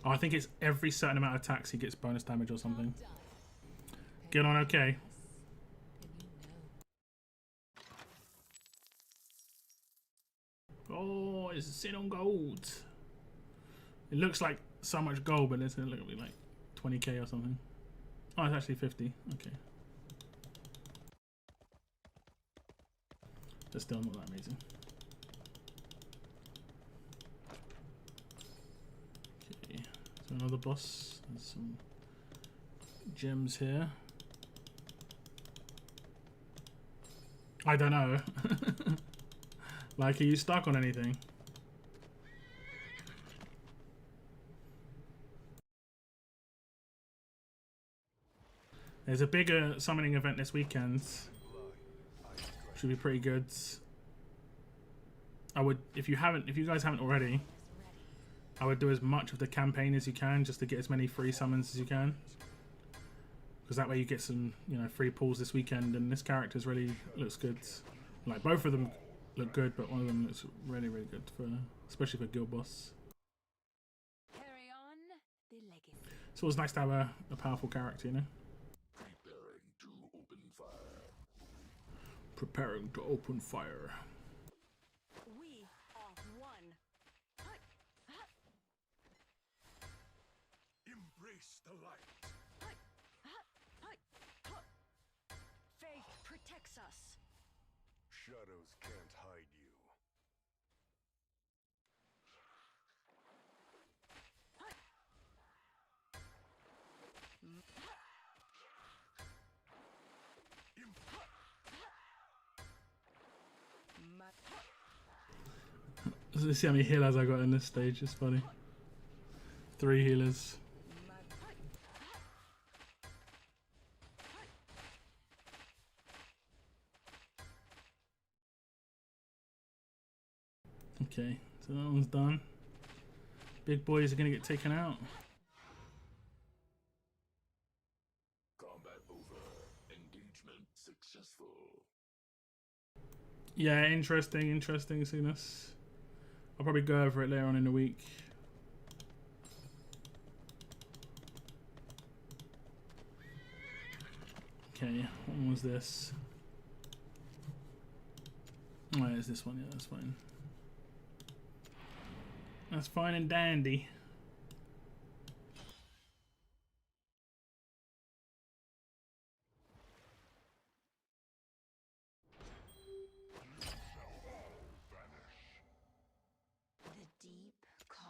Oh, I think it's every certain amount of attacks he gets bonus damage or something. Get on okay. Oh, it's sit on gold. It looks like so much gold, but it's gonna look like 20k or something. Oh, it's actually 50. Okay. That's still not that amazing. Okay, so another boss. There's some gems here. I don't know. Like, are you stuck on anything? There's a bigger summoning event this weekend. Should be pretty good. I would, if you guys haven't already, I would do as much of the campaign as you can just to get as many free summons as you can. Because that way you get some, you know, free pulls this weekend, and this character's really looks good. Like, both of them look good, but one of them looks really, really good for, especially for guild boss. Carry on the legacy. It's always nice to have a powerful character, you know. Preparing to open fire. Preparing to open fire. We are one. Embrace the light. Faith protects us. Shadows can't hide you. Let's see how many healers I got in this stage. It's funny. 3 healers. Okay, so that one's done. Big boys are gonna get taken out. Combat over. Engagement successful. Yeah, interesting seeing this. I'll probably go over it later on in the week. Okay, what one was this? Oh, it's this one. Yeah, that's fine. That's fine and dandy. The deep calls.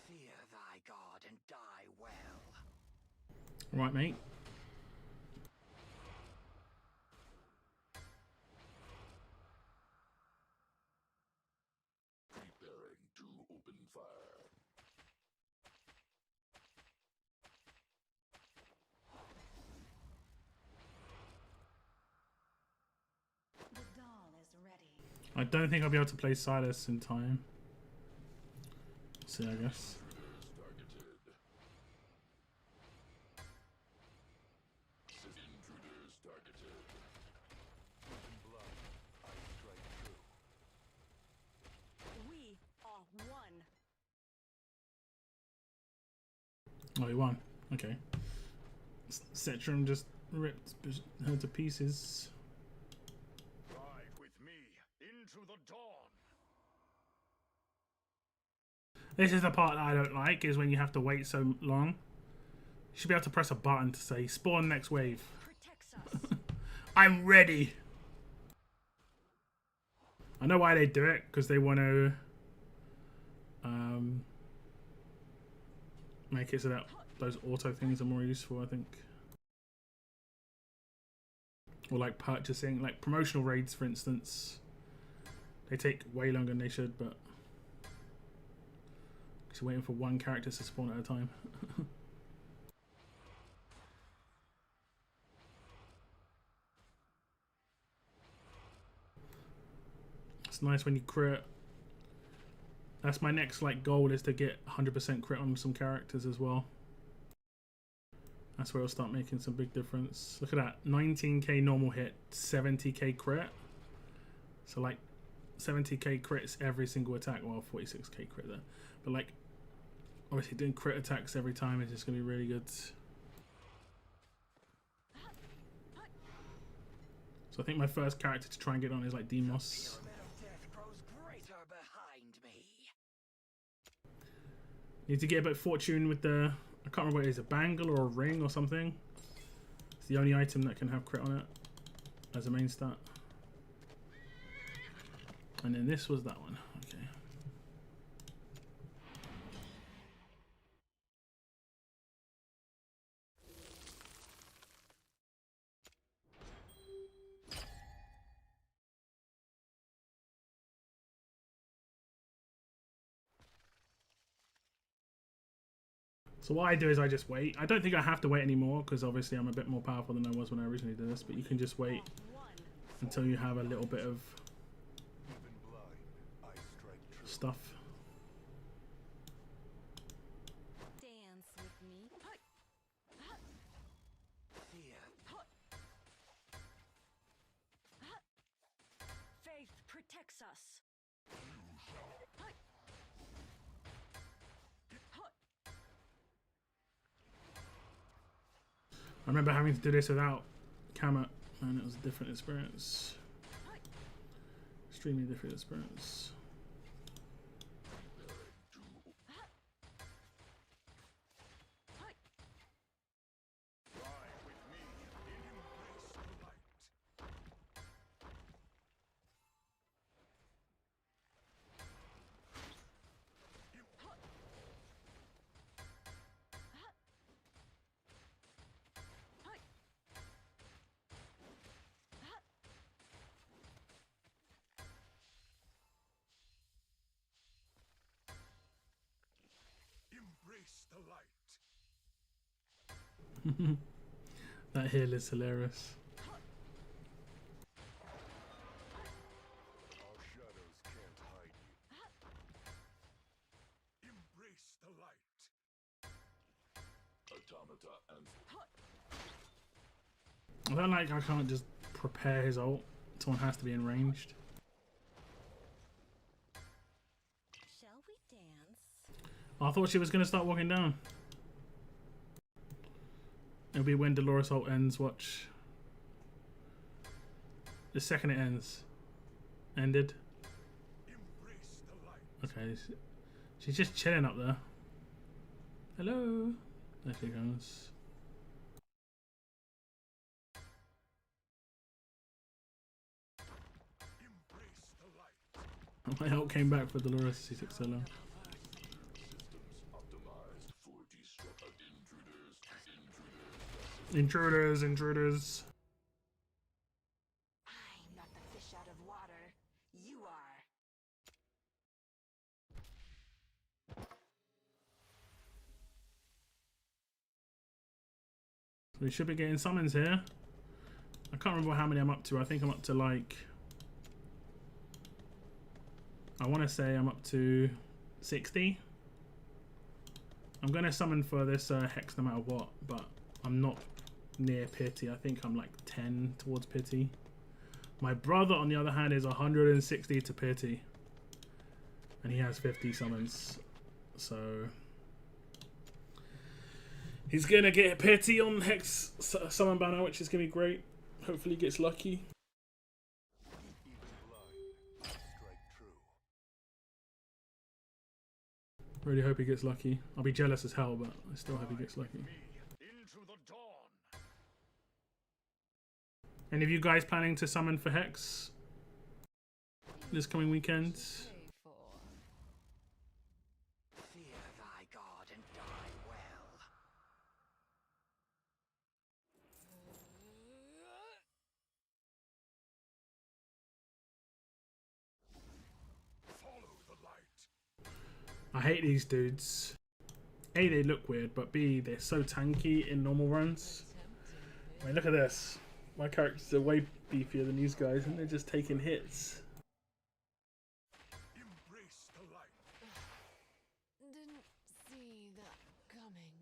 Fear thy god and die well. Right, mate. Preparing to open fire. The dawn is ready. I don't think I'll be able to play Silas in time. see, I guess. We are one. Oh, he won. Okay. Cetrum just ripped her to pieces. Ride with me into the dawn. This is the part that I don't like, is when you have to wait so long. You should be able to press a button to say, spawn next wave. Protects us. I'm ready. I know why they do it, because they want to make it so that those auto things are more useful, I think. Or like purchasing, like promotional raids, for instance. They take way longer than they should, but you're waiting for one character to spawn at a time. It's nice when you crit. That's my next like goal, is to get 100% crit on some characters as well. That's where it'll start making some big difference. Look at that, 19k normal hit, 70k crit. So like 70k crits every single attack. Well, 46k crit there, but like obviously doing crit attacks every time is just gonna be really good. So I think my first character to try and get on is like Demos. Need to get a bit of fortune with the, I can't remember what it is, a bangle or a ring or something. It's the only item that can have crit on it as a main stat. And then this was that one. Okay. So what I do is I just wait. I don't think I have to wait anymore, because obviously I'm a bit more powerful than I was when I originally did this, but you can just wait until you have a little bit of stuff. Dance with me. Faith protects us. I remember having to do this without Kamet, and it was a different experience. Extremely different experience. Embrace the light. That hill is hilarious. Our shadows can't hide you. Embrace the light. Automata and I don't like I can't just prepare his ult. Someone has to be in ranged. Shall we dance? I thought she was going to start walking down. It'll be when Dolores ult ends, watch. The second it ends. Ended. embrace the light. Okay. She's just chilling up there. Hello. There she goes. Embrace the light. My ult came back for Dolores. She took so long. Optimized for intruders. Intruders. I'm not the fish out of water. You are. So we should be getting summons here. I can't remember how many I'm up to. I think I'm up to like... I want to say I'm up to 60. I'm going to summon for this Hex no matter what, but I'm not near Pity. I think I'm like 10 towards Pity. My brother, on the other hand, is 160 to Pity. And he has 50 summons. So he's going to get Pity on Hex summon banner, which is going to be great. Hopefully he gets lucky. Really hope he gets lucky. I'll be jealous as hell, but I still hope he gets lucky. Into the dawn. Any of you guys planning to summon for Hex this coming weekend? Fear thy god and die well. Follow the light. I hate these dudes. A, they look weird, but B, they're so tanky in normal runs. I mean, look at this. My characters are way beefier than these guys, and they're just taking hits. Embrace the light. Didn't see that coming.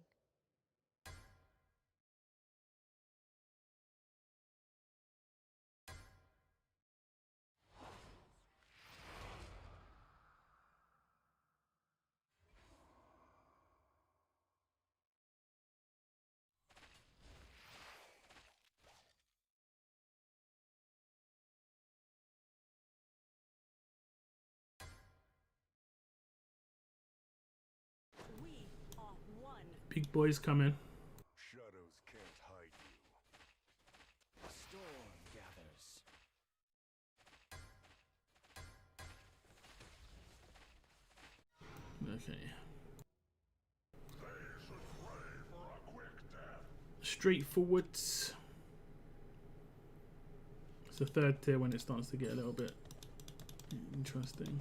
We are one. Big boys coming. Shadows can't hide you. A storm gathers. Okay. They should pray for a quick death. Straightforward. It's the third tier when it starts to get a little bit interesting.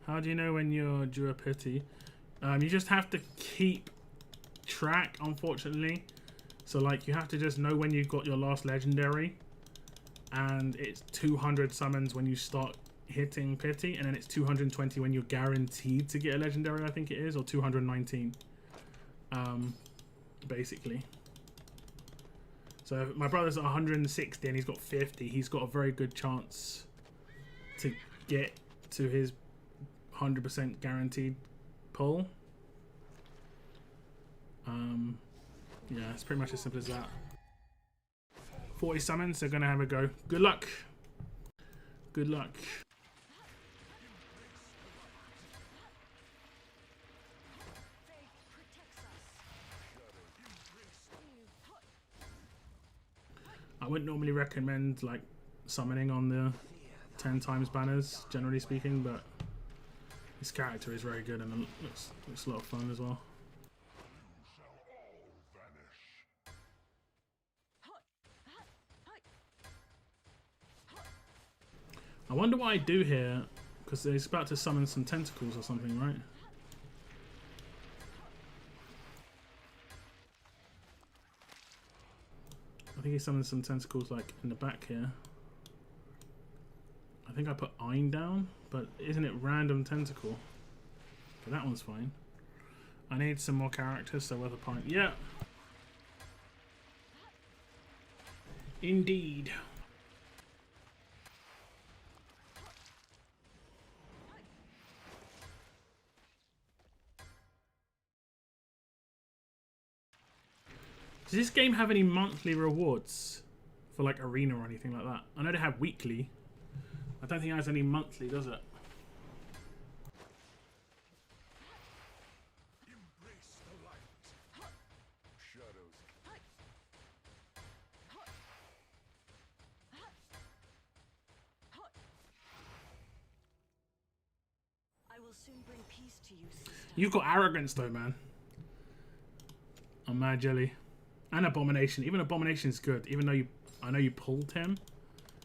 How do you know when you're due a Pity? You just have to keep track, unfortunately. So like you have to just know when you got your last legendary, and it's 200 summons when you start hitting Pity, and then it's 220 when you're guaranteed to get a legendary, I think it is, or 219 basically. So my brother's at 160 and he's got 50. He's got a very good chance to get to his 100% guaranteed pull. Yeah, it's pretty much as simple as that. 40 summons, they're gonna have a go. Good luck. Good luck. Faith protects us. I wouldn't normally recommend like summoning on the 10 times banners, generally speaking, but this character is very good and it looks a lot of fun as well. You shall all vanish. I wonder what I do here, because he's about to summon some tentacles or something, right? I think he summoned some tentacles like in the back here. I think I put Ein down, but isn't it random tentacle? Okay, that one's fine. I need some more characters, so worth a point. Yeah. Indeed. Does this game have any monthly rewards for like arena or anything like that? I know they have weekly. I don't think it has any monthly, does it? Embrace the light. Shadows. I will soon bring peace to you, sister. You've got arrogance though, man. I'm mad jelly. And Abomination. Even Abomination's good. Even though I know you pulled him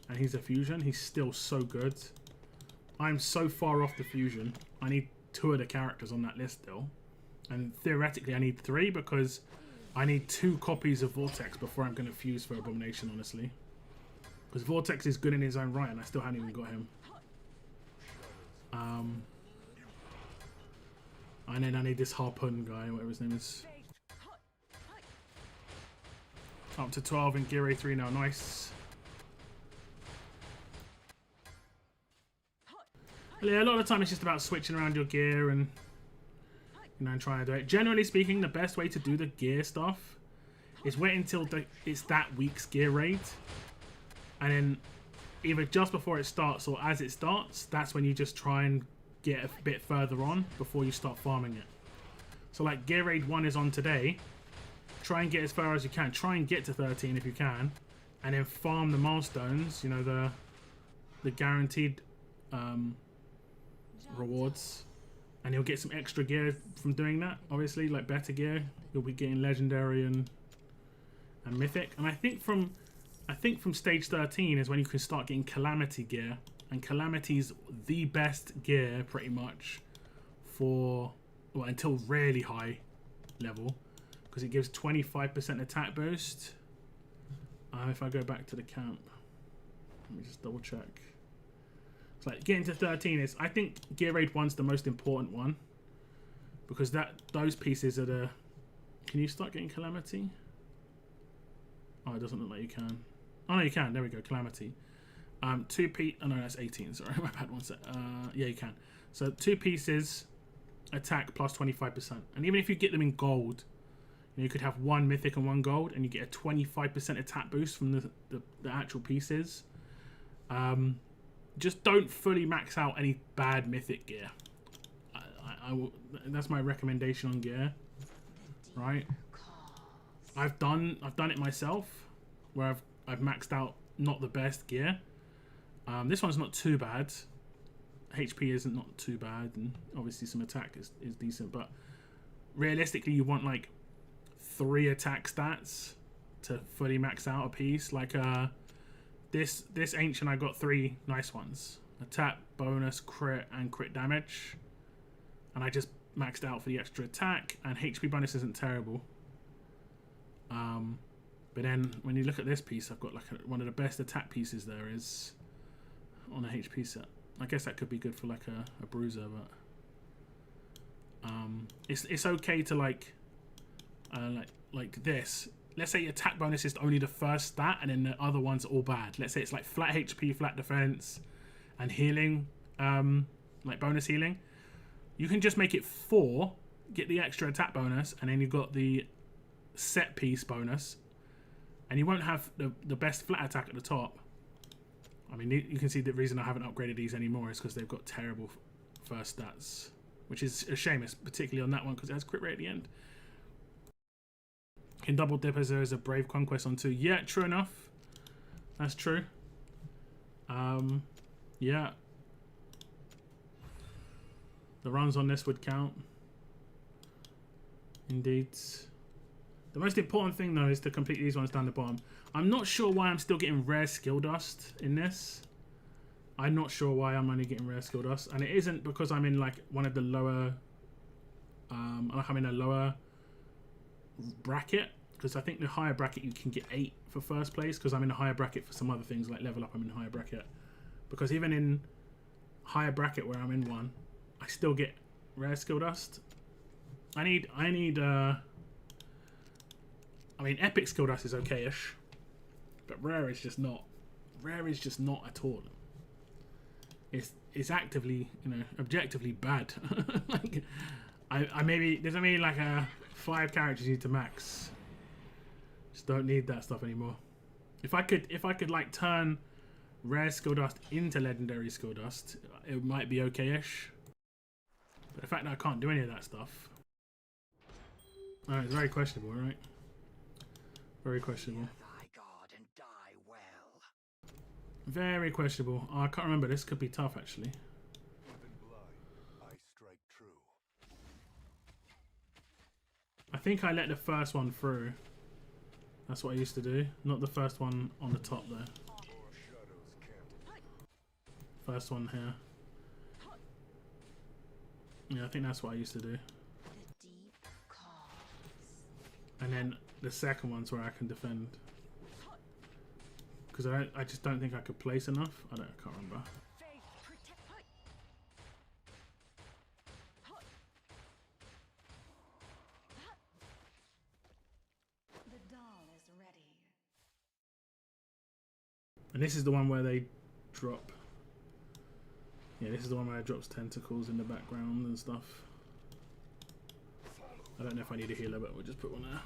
and he's a fusion, he's still so good. I'm so far off the fusion. I need 2 of the characters on that list still. And theoretically I need 3 because I need 2 copies of Vortex before I'm going to fuse for Abomination, honestly. Because Vortex is good in his own right and I still haven't even got him. And then I need this harpoon guy, whatever his name is. Up to 12 in Gear A3 now, nice. Yeah, a lot of the time it's just about switching around your gear and, you know, and trying to do it. Generally speaking, the best way to do the gear stuff is wait until it's that week's gear raid. And then either just before it starts or as it starts, that's when you just try and get a bit further on before you start farming it. So like gear raid 1 is on today. Try and get as far as you can. Try and get to 13 if you can. And then farm the milestones, you know, the guaranteed rewards, and you'll get some extra gear from doing that. Obviously, like better gear, you'll be getting legendary and mythic. And I think from stage 13 is when you can start getting calamity gear, and calamity's the best gear pretty much for, well, until really high level, because it gives 25% attack boost. If I go back to the camp, let me just double check. It's like getting to 13 is, I think Gear Raid 1's the most important one, because those pieces are the... Can you start getting Calamity? Oh, it doesn't look like you can. Oh no, you can. There we go, Calamity. 2 piece. Oh no, that's 18. Sorry, my bad. 1 sec. Yeah, you can. So 2 pieces, attack plus 25%, and even if you get them in gold, you could have 1 mythic and 1 gold, and you get a 25% attack boost from the actual pieces. Just don't fully max out any bad mythic gear. I will, that's my recommendation on gear. Right? I've done it myself, where I've maxed out not the best gear. This one's not too bad. HP isn't not too bad, and obviously some attack is decent, but realistically you want like 3 attack stats to fully max out a piece. Like this ancient, I got 3 nice ones: attack, bonus, crit, and crit damage. And I just maxed out for the extra attack, and HP bonus isn't terrible. But then when you look at this piece, I've got like one of the best attack pieces there is on a HP set. I guess that could be good for like a bruiser, but it's okay to like this. Let's say attack bonus is only the first stat, and then the other ones are all bad. Let's say it's like flat HP, flat defense, and healing, like bonus healing. You can just make it 4, get the extra attack bonus, and then you've got the set piece bonus, and you won't have the best flat attack at the top. I mean, you can see the reason I haven't upgraded these anymore is because they've got terrible first stats, which is a shame, particularly on that one because it has crit rate at the end. Can double dip as there is a Brave Conquest on 2. Yeah, true enough. That's true. Yeah. The runs on this would count. Indeed. The most important thing though is to complete these ones down the bottom. I'm not sure why I'm still getting rare skill dust in this. I'm not sure why I'm only getting rare skill dust, and it isn't because I'm in like one of the lower like I'm in a lower bracket, because I think the higher bracket you can get 8 for first place, because I'm in a higher bracket for some other things like level up. I'm in a higher bracket, because even in higher bracket where I'm in 1, I still get rare skill dust. I need I mean, epic skill dust is okay-ish, but rare is just not. Rare is just not at all. It's actively, you know, objectively bad. Like, I maybe there's only like 5 characters you need to max. Just don't need that stuff anymore. If I could like turn rare skill dust into legendary skill dust, it might be okay-ish. But the fact that I can't do any of that stuff, it's very questionable, right? Very questionable. Thy God and die well. Very questionable. Oh, I can't remember. This could be tough, actually. Even blind, I strike true. I think I let the first one through. That's what I used to do. Not the first one on the top there. First one here. Yeah, I think that's what I used to do. The deep calls. And then the second one's where I can defend. Because I just don't think I could place enough. I can't remember. ready. And this is the one where they drop. Yeah, this is the one where it drops tentacles in the background and stuff. I don't know if I need a healer, but we'll just put one there.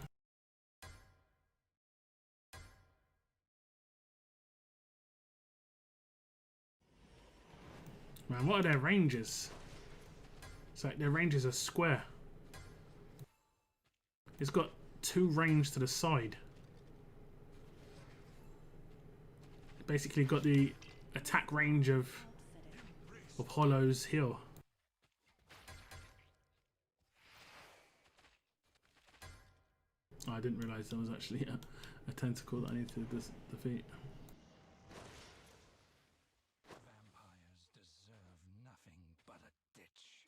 Man, what are their ranges? It's like their ranges are square. It's got 2 range to the side. Basically got the attack range of Hollow's heal. Oh, I didn't realise there was actually a tentacle that I need to defeat. Vampires deserve nothing but a ditch.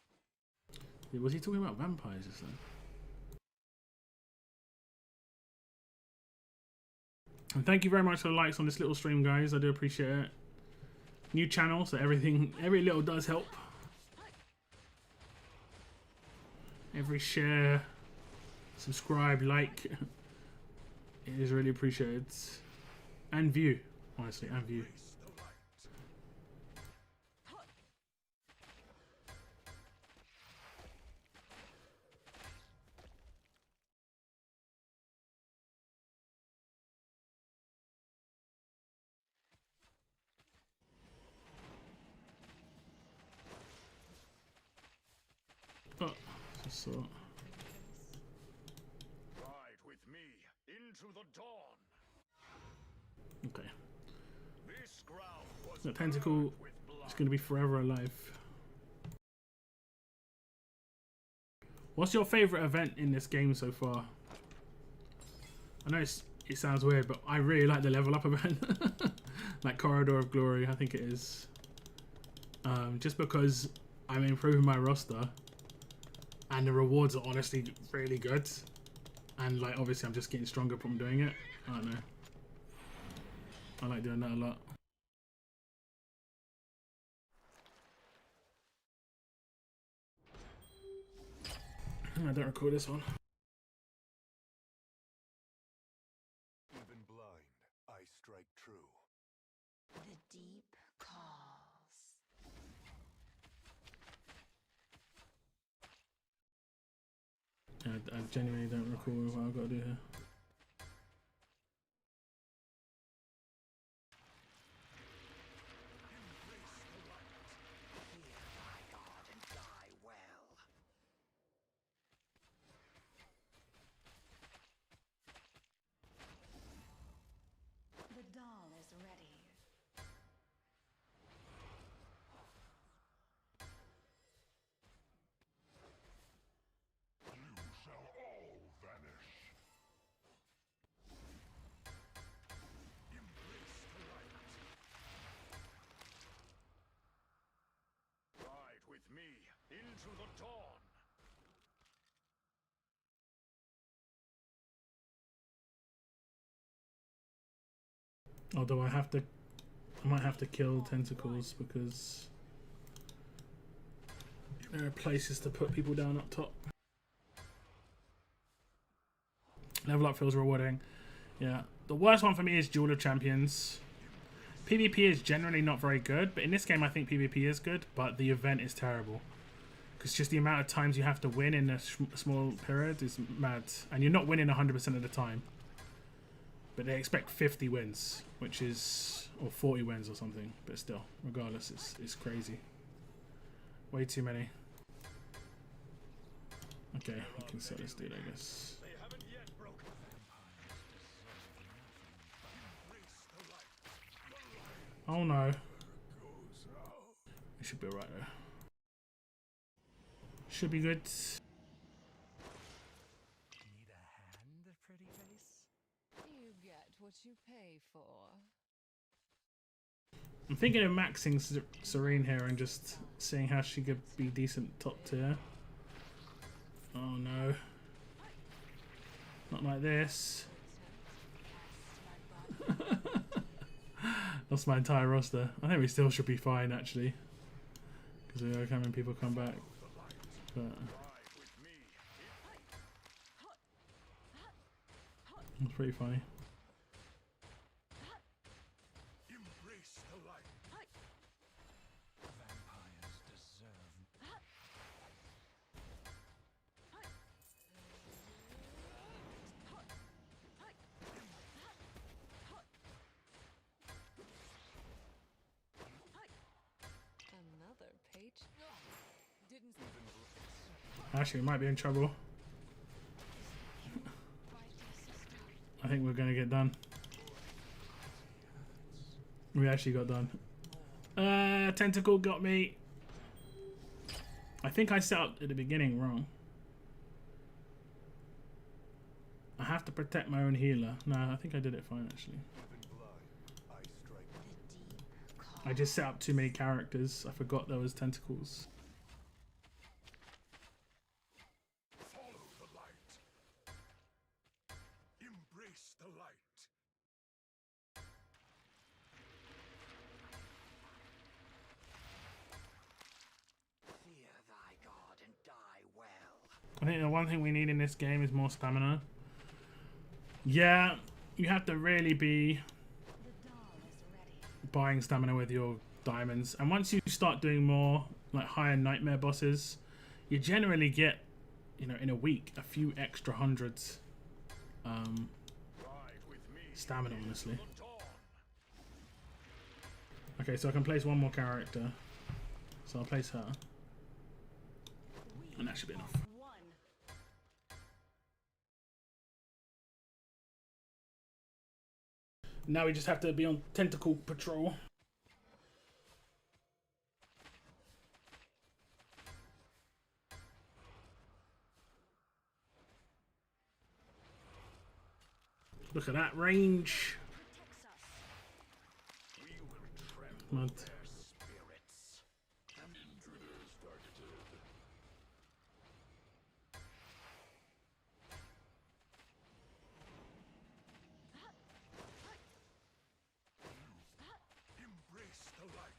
Yeah, was he talking about vampires just then? And thank you very much for the likes on this little stream, guys. I do appreciate it. New channel, so every little does help. Every share, subscribe, like, it is really appreciated. And view, honestly, and view. Oh, so. Ride with me into the dawn. Okay. This ground was The tentacle burned with blood. is going to be forever alive. What's your favourite event in this game so far? I know it sounds weird, but I really like the level up event. Like Corridor of Glory, I think it is. Just because I'm improving my roster. And the rewards are honestly really good. And like obviously I'm just getting stronger from doing it. I don't know. I like doing that a lot. I don't recall this one. Even blind, I strike true. The deep calls. I genuinely don't recall what I've got to do here. Fear thy god and die well. The doll is ready. You shall all vanish. Embrace the light. Ride with me into the dawn. Although I might have to kill tentacles because there are places to put people down up top. Level up feels rewarding. Yeah. The worst one for me is Duel of Champions. PvP is generally not very good, but in this game I think PvP is good, but the event is terrible. Because just the amount of times you have to win in a small period is mad. And you're not winning 100% of the time. But they expect 50 wins, which is, or 40 wins or something. But still, regardless, it's crazy. Way too many. Okay, we can set this dude, I guess. They haven't yet broken. Embrace the light. Oh no. Goes out. It should be alright though. Should be good. Need a hand, pretty face? You get what you pay for. I'm thinking of maxing Serene here and just seeing how she could be decent top tier. Oh no. Not like this. Lost my entire roster. I think we still should be fine actually. Because we are having people come back. But it's pretty funny. Actually, we might be in trouble. I think we're gonna get done. We actually got done. Tentacle got me. I think I set up at the beginning wrong. I have to protect my own healer. No, I think I did it fine actually. I just set up too many characters. I forgot there was tentacles. Follow the light. Embrace the light. Fear thy god and die well. I think the one thing we need in this game is more stamina. Yeah, you have to really be The doll is ready. buying stamina with your diamonds. And once you start doing more like higher nightmare bosses, you generally get, you know, in a week, a few extra hundreds Ride with me stamina, honestly. the dawn. Okay, so I can place one more character. So I'll place her. And that should be enough. One. Now we just have to be on tentacle patrol. Look at that range. Protects us. We will trample Mud. their spirits. Intruders targeted. Embrace the light.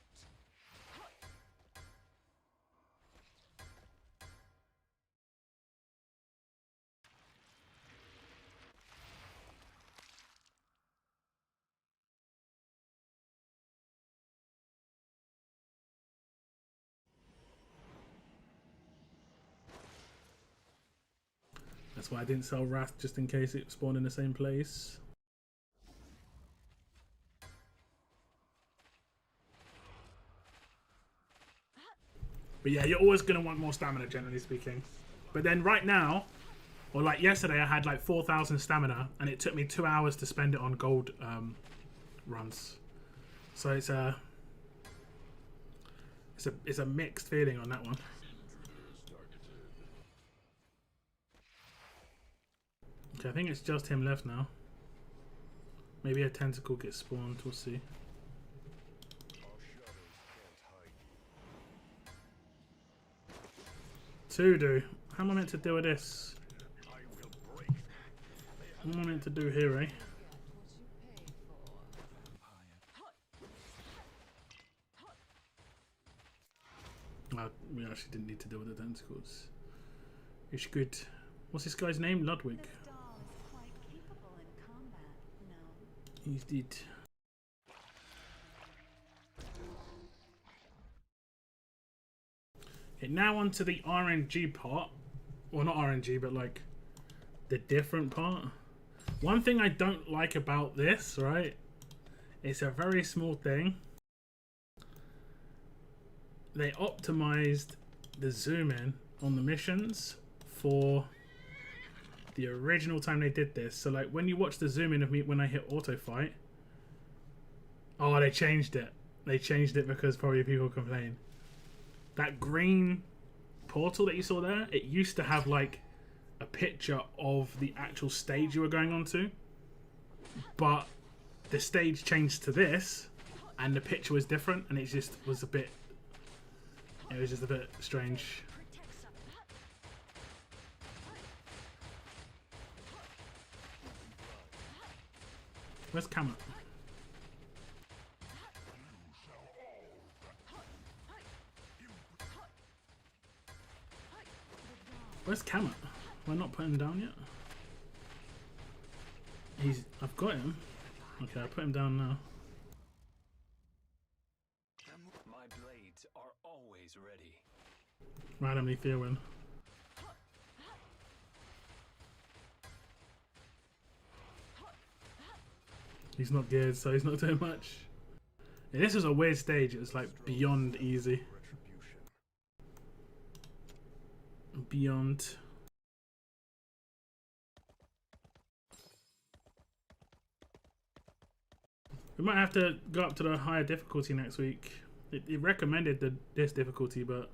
That's why I didn't sell Wrath, just in case it spawned in the same place. But yeah, you're always going to want more stamina, generally speaking. But then right now, or like yesterday, I had like 4,000 stamina, and it took me 2 hours to spend it on gold runs. So it's a mixed feeling on that one. Okay, I think it's just him left now. Maybe a tentacle gets spawned. We'll see. Two do. How am I meant to deal with this? I will break. What am I meant to do here, eh? We actually didn't need to deal with the tentacles. It's good. What's this guy's name? Ludwig. This doll is quite capable in combat, no? He's dead. Okay, now on to the RNG part. Well, not RNG, but like the different part. One thing I don't like about this, right? It's a very small thing. They optimized the zoom in on the missions for the original time they did this. So like when you watch the zoom in of me when I hit auto fight, oh, they changed it. They changed it because probably people complain. That green portal that you saw there, it used to have like a picture of the actual stage you were going on to, but the stage changed to this and the picture was different, and it just was a bit, it was just a bit strange. Protects us. Where's Kamat? Where's Kamat? Have I not put him down yet? I've got him. Okay, I put him down now. My blades are always ready. Randomly Theowin. He's not geared, so he's not doing much. Yeah, this was a weird stage. It was like beyond easy. Beyond. We might have to go up to the higher difficulty next week. It recommended this difficulty, but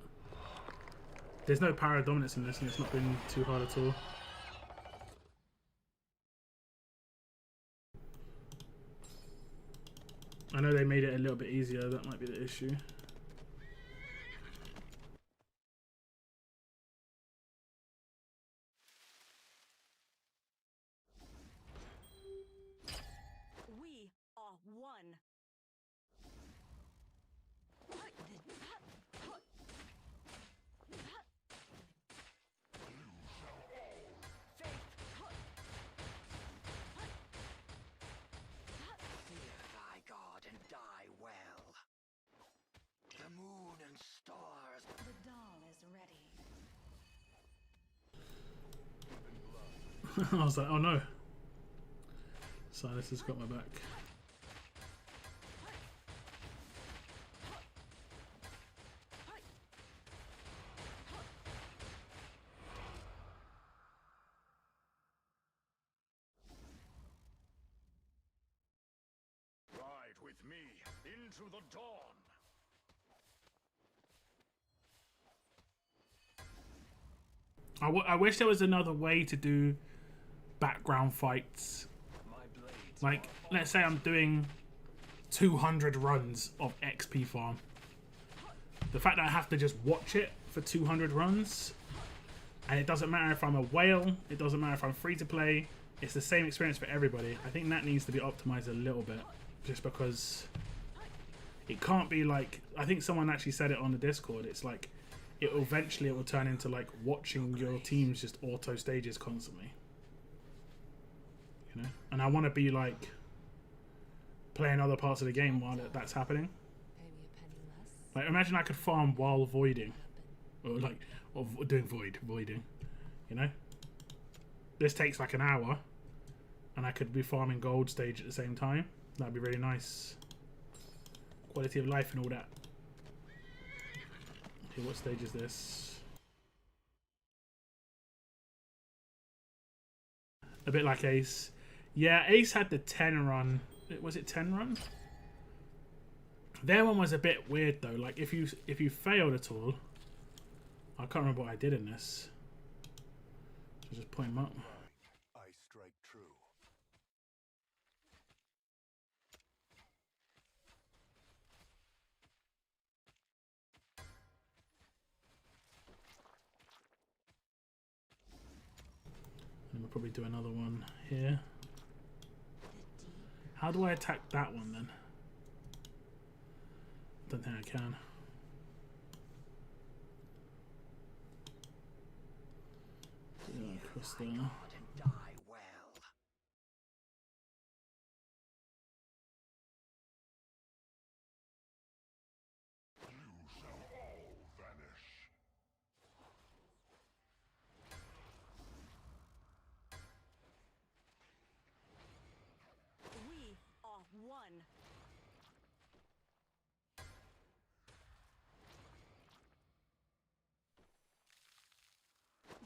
there's no power dominance in this, and it's not been too hard at all. I know they made it a little bit easier. That might be the issue. We are one. Fear thy god and die well. The moon and stars. The doll is ready. I was like, oh no. Silas has got my back. Ride with me into the dawn. I wish there was another way to do background fights. Like, let's say I'm doing 200 runs of XP farm. The fact that I have to just watch it for 200 runs, and it doesn't matter if I'm a whale, it doesn't matter if I'm free to play, it's the same experience for everybody. I think that needs to be optimized a little bit, just because it can't be like, I think someone actually said it on the Discord, it's like, it will turn into like watching your teams just auto stages constantly. You know? And I want to be like playing other parts of the game while that's happening. Pay me a penny less. Like, imagine I could farm while voiding, or doing voiding. You know, this takes like an hour, and I could be farming gold stage at the same time. That'd be really nice. Quality of life and all that. Okay, what stage is this? A bit like Ace. Yeah, Ace had the 10 run. Was it 10 run? Their one was a bit weird though. Like if you failed at all, I can't remember what I did in this. So just point them up. I strike true. And we'll probably do another one here. How do I attack that one then? Don't think I can. Yeah, across there. God and die well. You shall all vanish. We are one.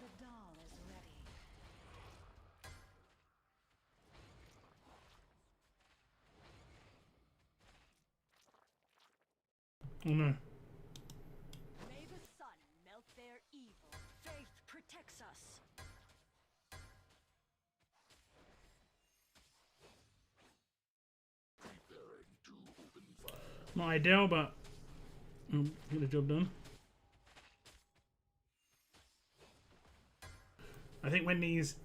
The doll is ready. Oh no. May the sun melt their evil. Faith protects us. Not ideal, but get the job done. I think when these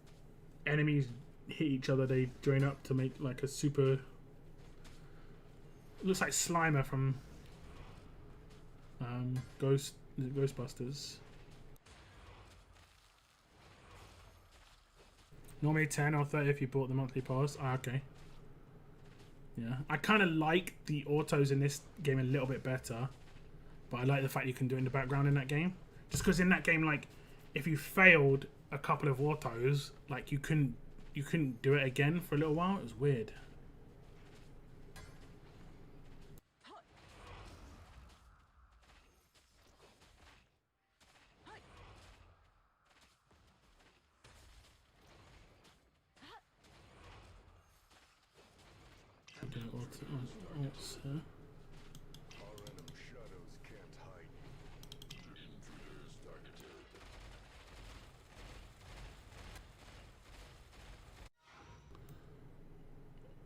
enemies hit each other, they join up to make like a super. It looks like Slimer from Ghostbusters. Normally 10 or 30 if you bought the monthly pass. Ah, okay. Yeah, I kind of like the autos in this game a little bit better, but I like the fact you can do it in the background in that game. Just because in that game, like, if you failed a couple of autos, like you couldn't do it again for a little while. It was weird. go ults here. Our venom shadows can't hide. Intruders targeted.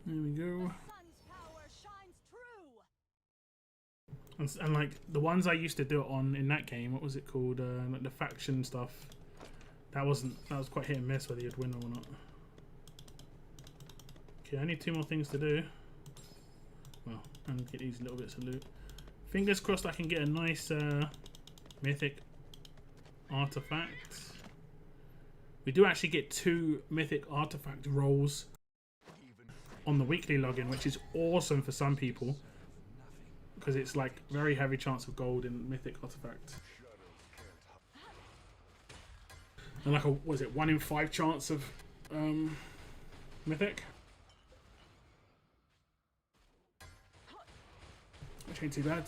There we go. Sun's power shines true. And like the ones I used to do it on in that game, what was it called? Like the faction stuff. That was quite hit and miss whether you'd win or not. Okay, I need 2 more things to do. Well, and get these little bits of loot. Fingers crossed I can get a nice mythic artifact. We do actually get 2 mythic artifact rolls on the weekly login, which is awesome for some people because it's like very heavy chance of gold in mythic artifact. And like a, was it 1 in 5 chance of mythic? Which ain't too bad.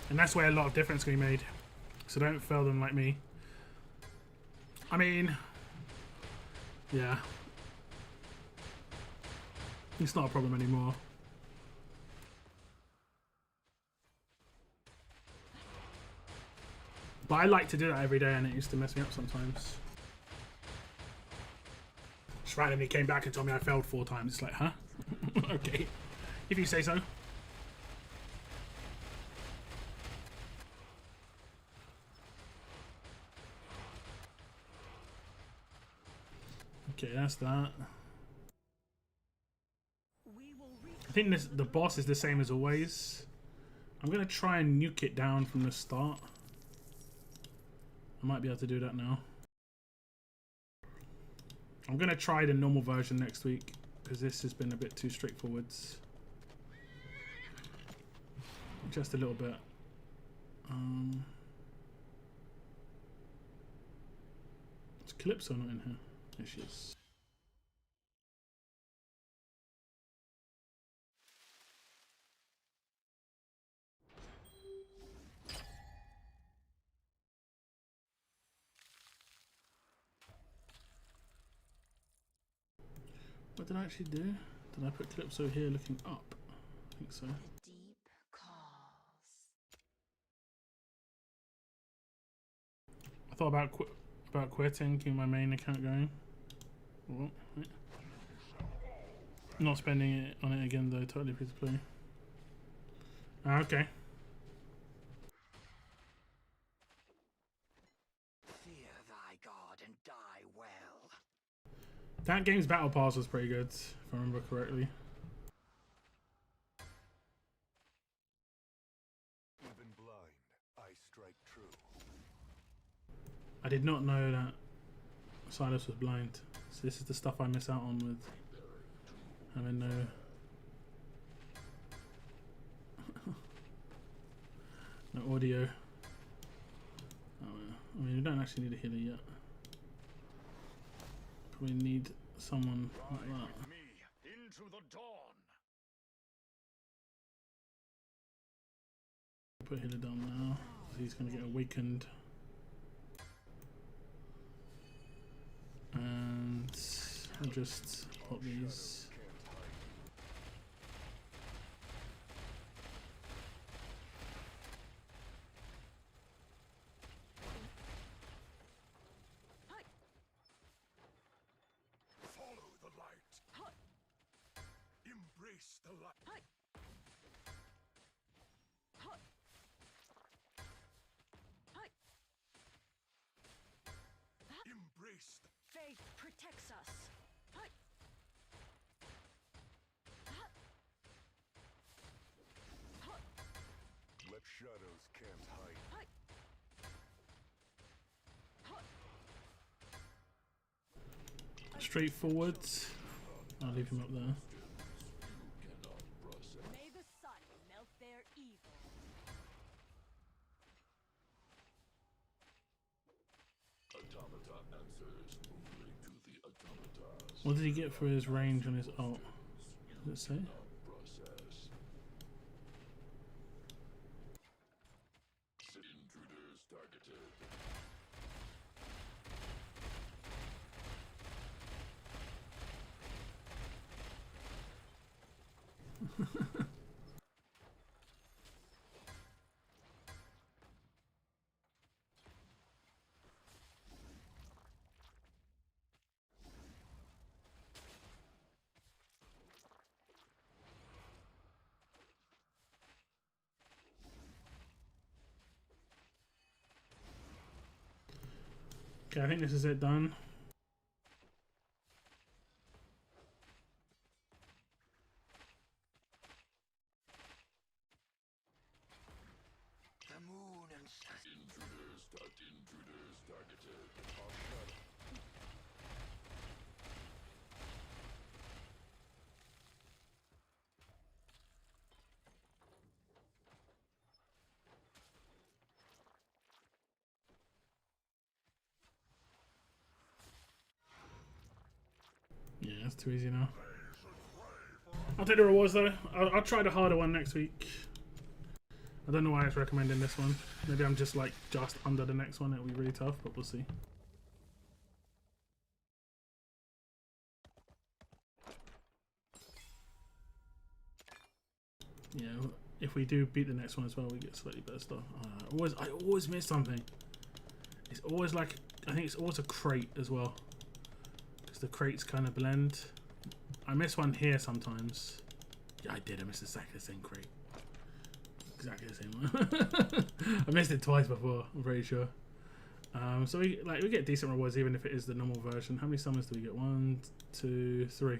And that's where a lot of difference can be made. So don't fail them like me. I mean, yeah. It's not a problem anymore. But I like to do that every day and it used to mess me up sometimes. Just randomly came back and told me I failed 4 times. It's like, huh? Okay. If you say so. Okay, that's that. I think the boss is the same as always. I'm going to try and nuke it down from the start. I might be able to do that now. I'm going to try the normal version next week because this has been a bit too straightforward. Just a little bit. Is Calypso not in here? There she is. What did I actually do? Did I put Calypso here looking up? I think so. Deep calls. I thought about quitting, keeping my main account going. Oh, wait. Not spending it on it again though, totally free to play. Ah, okay. Fear thy god and die well. That game's battle pass was pretty good, if I remember correctly. Even blind, I strike true. I did not know that Silas was blind. So this is the stuff I miss out on with having no... no audio. Oh, yeah. I mean, we don't actually need a healer yet. Probably need someone like Ride that. with me into the dawn. Put healer down now. He's going to get awakened. And I'll just pop these. Follow the light. Embrace the light. Embrace the Faith protects us. let shadows can't hide. Straightforward. I'll leave him up there. May the sun melt their evil. What did he get for his range on his ult? Does it say? Intruders targeted. Okay, I think this is it done. The moon and intruders targeted. Yeah, that's too easy now. I'll take the rewards though. I'll try the harder one next week. I don't know why it's recommending this one. Maybe I'm just like just under the next one. It'll be really tough, but we'll see. Yeah, if we do beat the next one as well, we get slightly better stuff. I always miss something. It's always like, I think it's always a crate as well, because the crates kind of blend. I miss one here sometimes. Yeah, I did. I missed exactly the same crate. Exactly the same one. I missed it twice before. I'm pretty sure. So we get decent rewards even if it is the normal version. How many summons do we get? 1, 2, 3.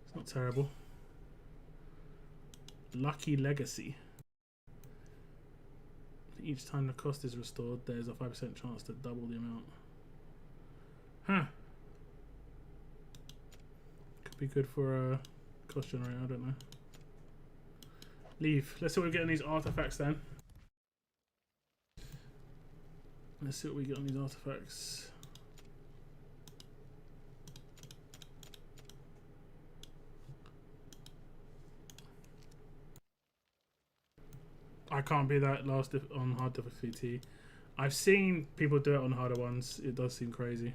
It's not terrible. Lucky Legacy. Each time the cost is restored, there's a 5% chance to double the amount. Huh. Could be good for a cost generator, I don't know. Leave. Let's see what we get on these artifacts then. Let's see what we get on these artifacts. I can't be that last on hard difficulty. I've seen people do it on harder ones. It does seem crazy.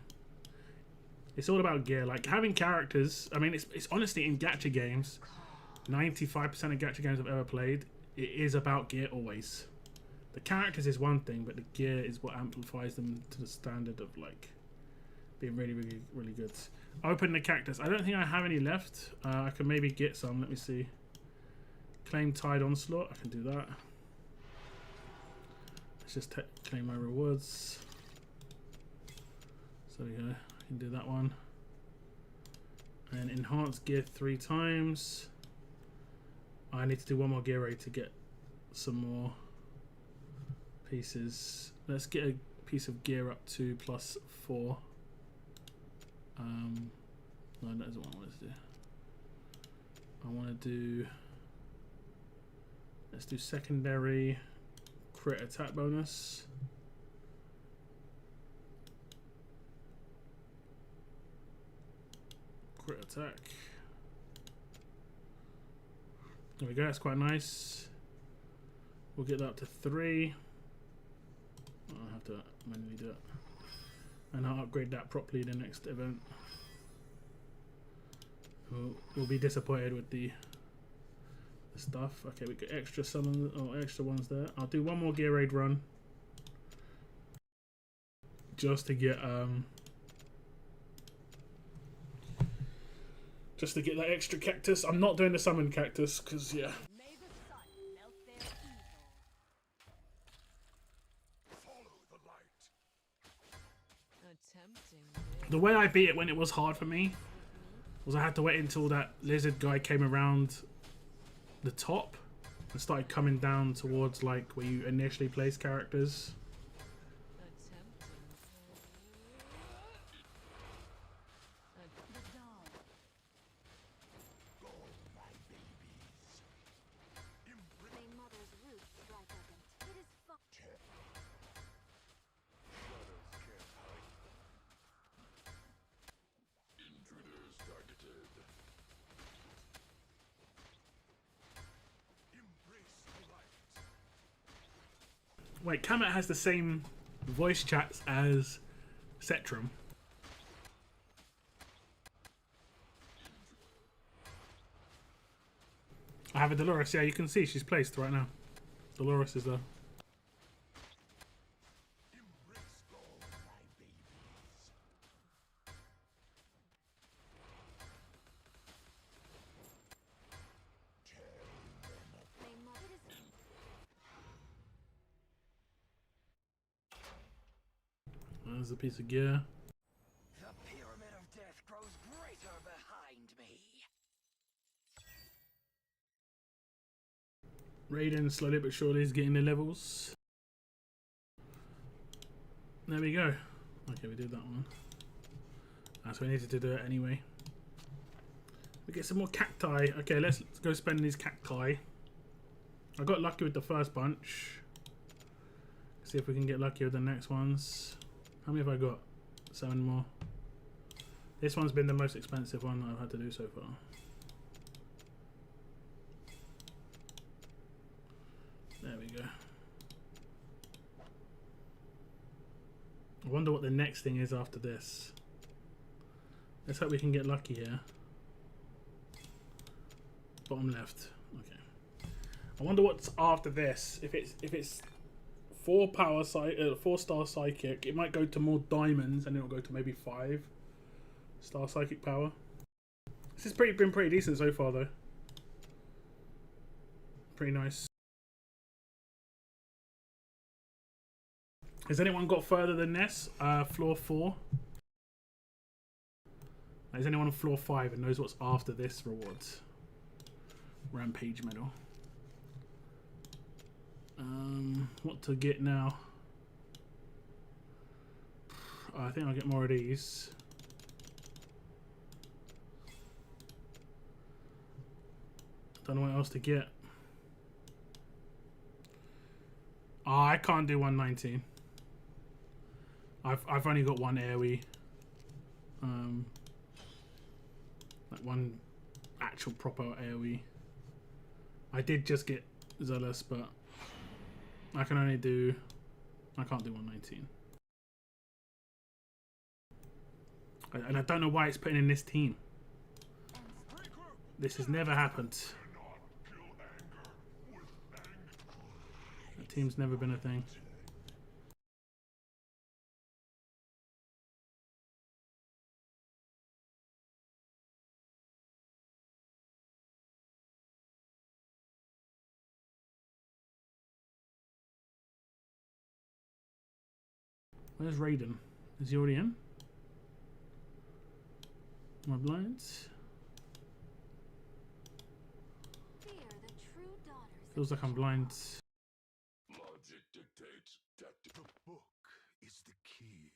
It's all about gear. Like having characters. I mean, it's honestly in gacha games. 95% of gacha games I've ever played, it is about gear always. The characters is one thing, but the gear is what amplifies them to the standard of like being really, really, really good. Open the cactus. I don't think I have any left. I can maybe get some. Let me see. Claim Tide Onslaught. I can do that. Let's just claim my rewards. So there we go. I can do that one. And enhance gear 3 times. I need to do one more gear raid to get some more pieces. Let's get a piece of gear up to +4. No, that isn't what I wanted to do. I want to do. Let's do secondary crit attack bonus. Crit attack. There we go, that's quite nice. We'll get that up to 3. I'll have to manually do it. And I'll upgrade that properly in the next event. We'll be disappointed with the stuff. Okay, we get extra summons or extra ones there. I'll do one more gear raid run. Just to get that extra cactus. I'm not doing the summon cactus because yeah. May the sun melt their evil. Follow the light. Attempting. The way I beat it when it was hard for me was I had to wait until that lizard guy came around the top and started coming down towards like where you initially place characters. The dawn. Go, my babies. May mother's roots strike up. It is Shadows can't hide. Intruders targeted. Embrace the light. Wait, Kamet has the same voice chats as Setrum. I have a Dolores. Yeah, you can see she's placed right now. Dolores is there. There's a piece of gear. The pyramid of death grows greater behind me. Raiden slowly but surely is getting the levels. There we go. Okay, we did that one. So we needed to do it anyway. We get some more cacti. Okay, let's go spend these cacti. I got lucky with the first bunch. See if we can get lucky with the next ones. How many have I got? 7 more. This one's been the most expensive one that I've had to do so far. There we go. I wonder what the next thing is after this. Let's hope we can get lucky here. Bottom left. Okay. I wonder what's after this. If it's 4-star psychic, it might go to more diamonds, and it'll go to maybe 5-star psychic power. This has been pretty decent so far, though. Pretty nice. Has anyone got further than this? Floor 4. Is anyone on floor 5 and knows what's after this reward? Rampage medal. What to get now? I think I'll get more of these. Don't know what else to get. Oh, I can't do 119. I've only got one AoE. Like one actual proper AoE. I did just get Zealous, but I can't do 119. And I don't know why it's putting in this team. This has never happened. That team's never been a thing. Where's Raiden? Is he already in? Am I blind? Feels like I'm blind. Logic dictates that the book is the key.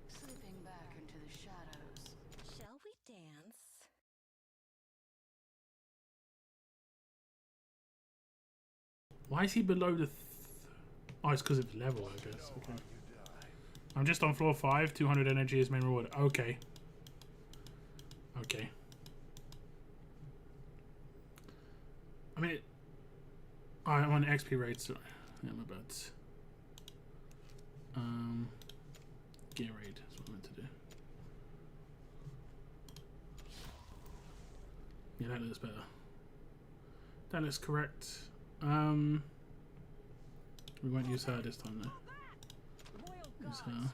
Slipping back into the shadows. Shall we dance? Why is he below the... Oh, it's because it's level, I guess. Okay. I'm just on floor 5. 200 energy is main reward. Okay. Okay. I mean... Oh, I'm on XP raid, so... Yeah, my bad. Gear raid is what I meant to do. Yeah, that looks better. That looks correct. We won't use her this time though. Use her.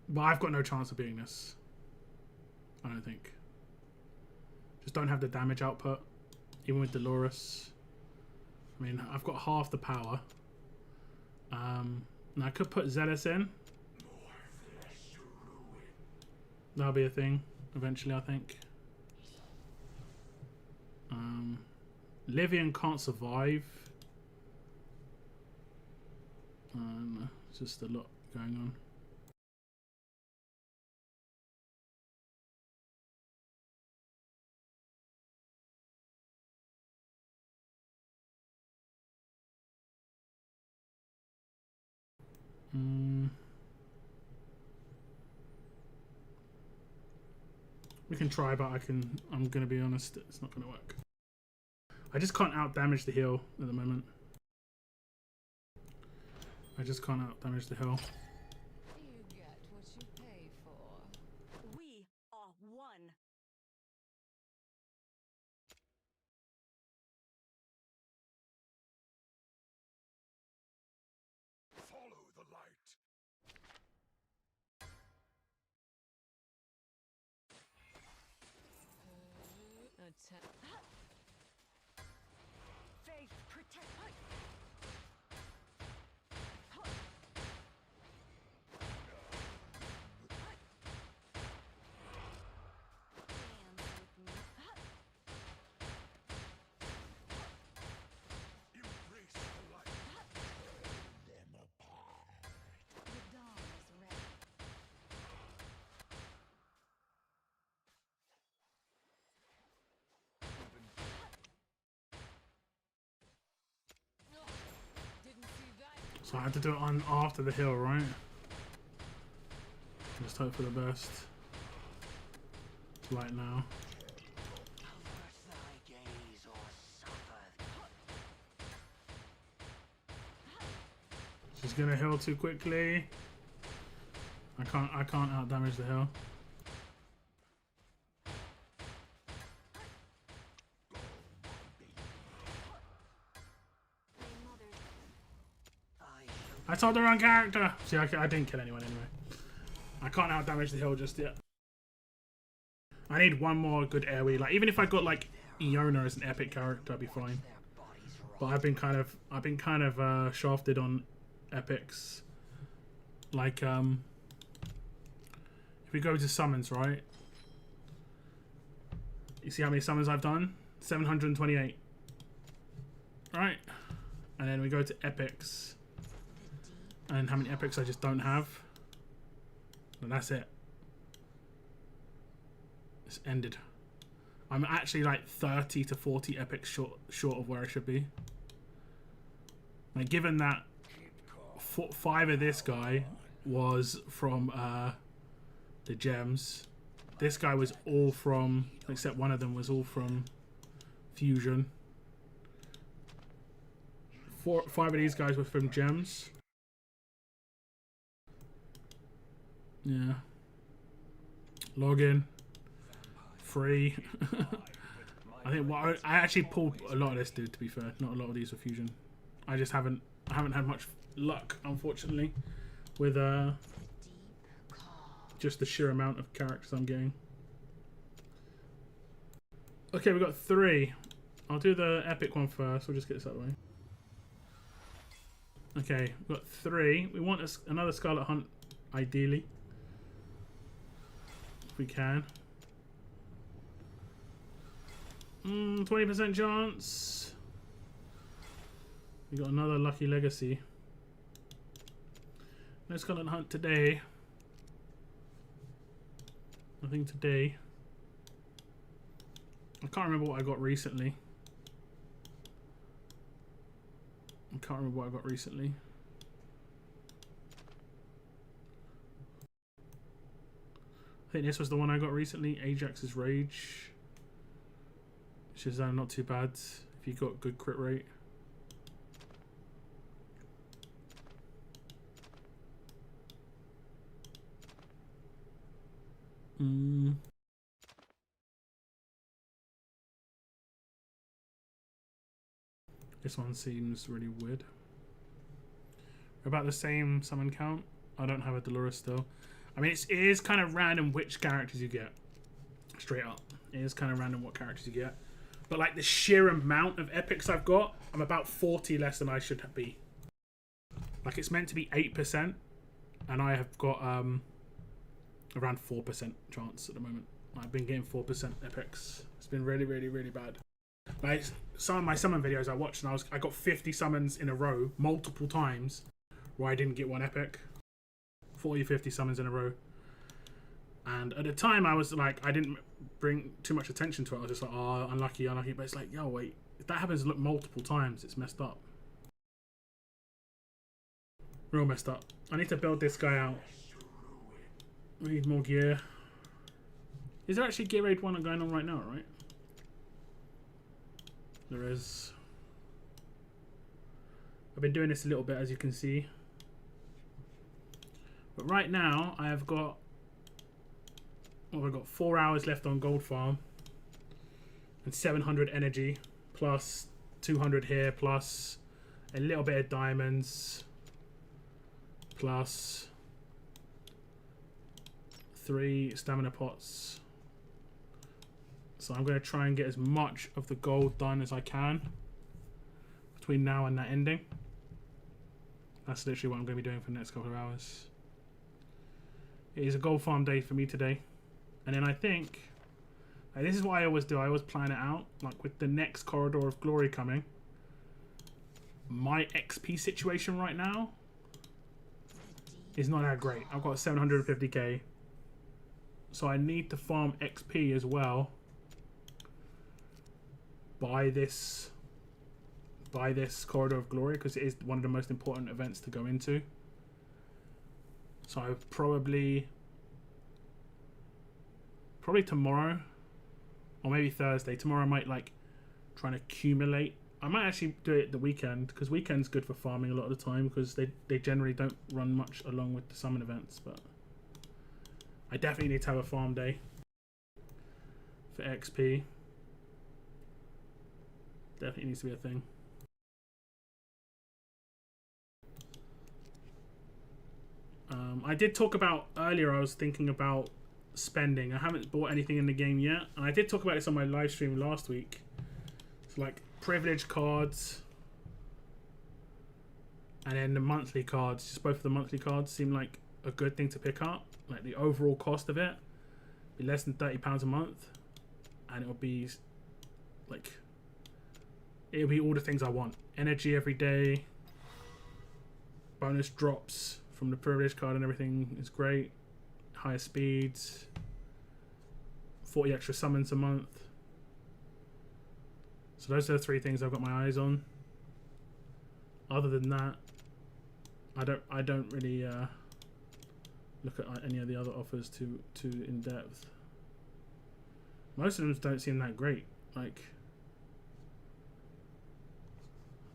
But I've got no chance of beating this. I don't think. Just don't have the damage output. Even with Dolores. I mean, I've got half the power. And I could put Zealous in. That'll be a thing eventually, I think. Livian can't survive. It's just a lot going on. We can try, but I'm gonna be honest, it's not gonna work. I just can't out damage the heal at the moment. I just can't out damage the heal. You get what you pay Faith protect. Embrace the light. Them apart. The dawn is ready. So I had to do it on after the hill, right? Just hope for the best. It's light now. Avert thy gaze or suffer. She's gonna heal too quickly. I can't out damage the hill. I told the wrong character. See, I didn't kill anyone anyway. I can't out damage the hill just yet. I need one more good AoE. Like even if I got like Iona as an epic character, I'd be fine. But I've been kind of shafted on epics. Like if we go to summons, right? You see how many summons I've done? 728. Right, and then we go to epics. And how many epics I just don't have. And that's it. It's ended. I'm actually like 30 to 40 epics short of where I should be. Like given that 5 of this guy was from the gems. This guy was all from, except one of them was all from fusion. 5 of these guys were from gems. Yeah. Login. Free. I think I actually pulled a lot of this, dude, to be fair. Not a lot of these were fusion. I haven't had much luck, unfortunately, with just the sheer amount of characters I'm getting. Okay, we've got 3. I'll do the epic one first. We'll just get this out of the way. Okay, we've got 3. We want another Scarlet Hunt, ideally. If we can. 20% chance. We got another lucky legacy. No Scarlet Hunt today. Nothing today. I can't remember what I got recently. I think this was the one I got recently, Ajax's Rage. Which is not too bad if you got good crit rate. This one seems really weird. About the same summon count. I don't have a Dolores still. I mean, it is kind of random which characters you get. Straight up. It is kind of random what characters you get. But like the sheer amount of epics I've got, I'm about 40 less than I should be. Like it's meant to be 8%. And I have got around 4% chance at the moment. I've been getting 4% epics. It's been really, really, really bad. Like some of my summon videos I watched and I got 50 summons in a row, multiple times, where I didn't get one epic. 40, 50 summons in a row. And at the time I was like, I didn't bring too much attention to it. I was just like, oh, unlucky. But it's like, yo, wait, if that happens multiple times, it's messed up. Real messed up. I need to build this guy out. We need more gear. Is there actually gear raid 1 going on right now, right? There is. I've been doing this a little bit, as you can see. But right now, I have got... Well, I've got 4 hours left on Gold Farm. And 700 energy. Plus 200 here. Plus a little bit of diamonds. Plus 3 stamina pots. So I'm going to try and get as much of the gold done as I can between now and that ending. That's literally what I'm going to be doing for the next couple of hours. It is a gold farm day for me today. And then I think, like, this is what I always do. I always plan it out. Like with the next Corridor of Glory coming, my XP situation right now is not that great. I've got 750k. So I need to farm XP as well by this Corridor of Glory, because it is one of the most important events to go into. So probably tomorrow, or maybe Thursday. Tomorrow I might like try and accumulate. I might actually do it the weekend, because weekend's good for farming a lot of the time, because they generally don't run much along with the summon events. But I definitely need to have a farm day for XP. Definitely needs to be a thing. I did talk about earlier, I was thinking about spending. I haven't bought anything in the game yet, and I did talk about this on my live stream last week. It's like privilege cards and then the monthly cards. Just both of the monthly cards seem like a good thing to pick up. Like the overall cost of it be less than £30 a month, and it'll be like, it'll be all the things I want. Energy every day, bonus drops from the privilege card and everything is great. Higher speeds, 40 extra summons a month. So those are the three things I've got my eyes on. Other than that, I don't really look at any of the other offers too in depth. Most of them don't seem that great. Like,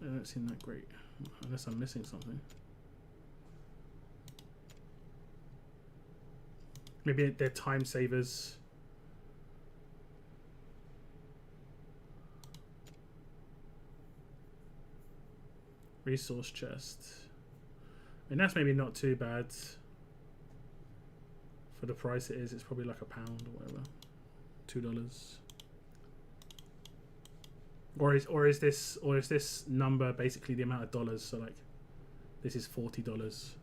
they don't seem that great, unless I'm missing something. Maybe they're time savers. Resource chest. I mean, that's maybe not too bad for the price it is. It's probably like £1 or whatever, $2. Or is this number basically the amount of dollars? So like, this is $40.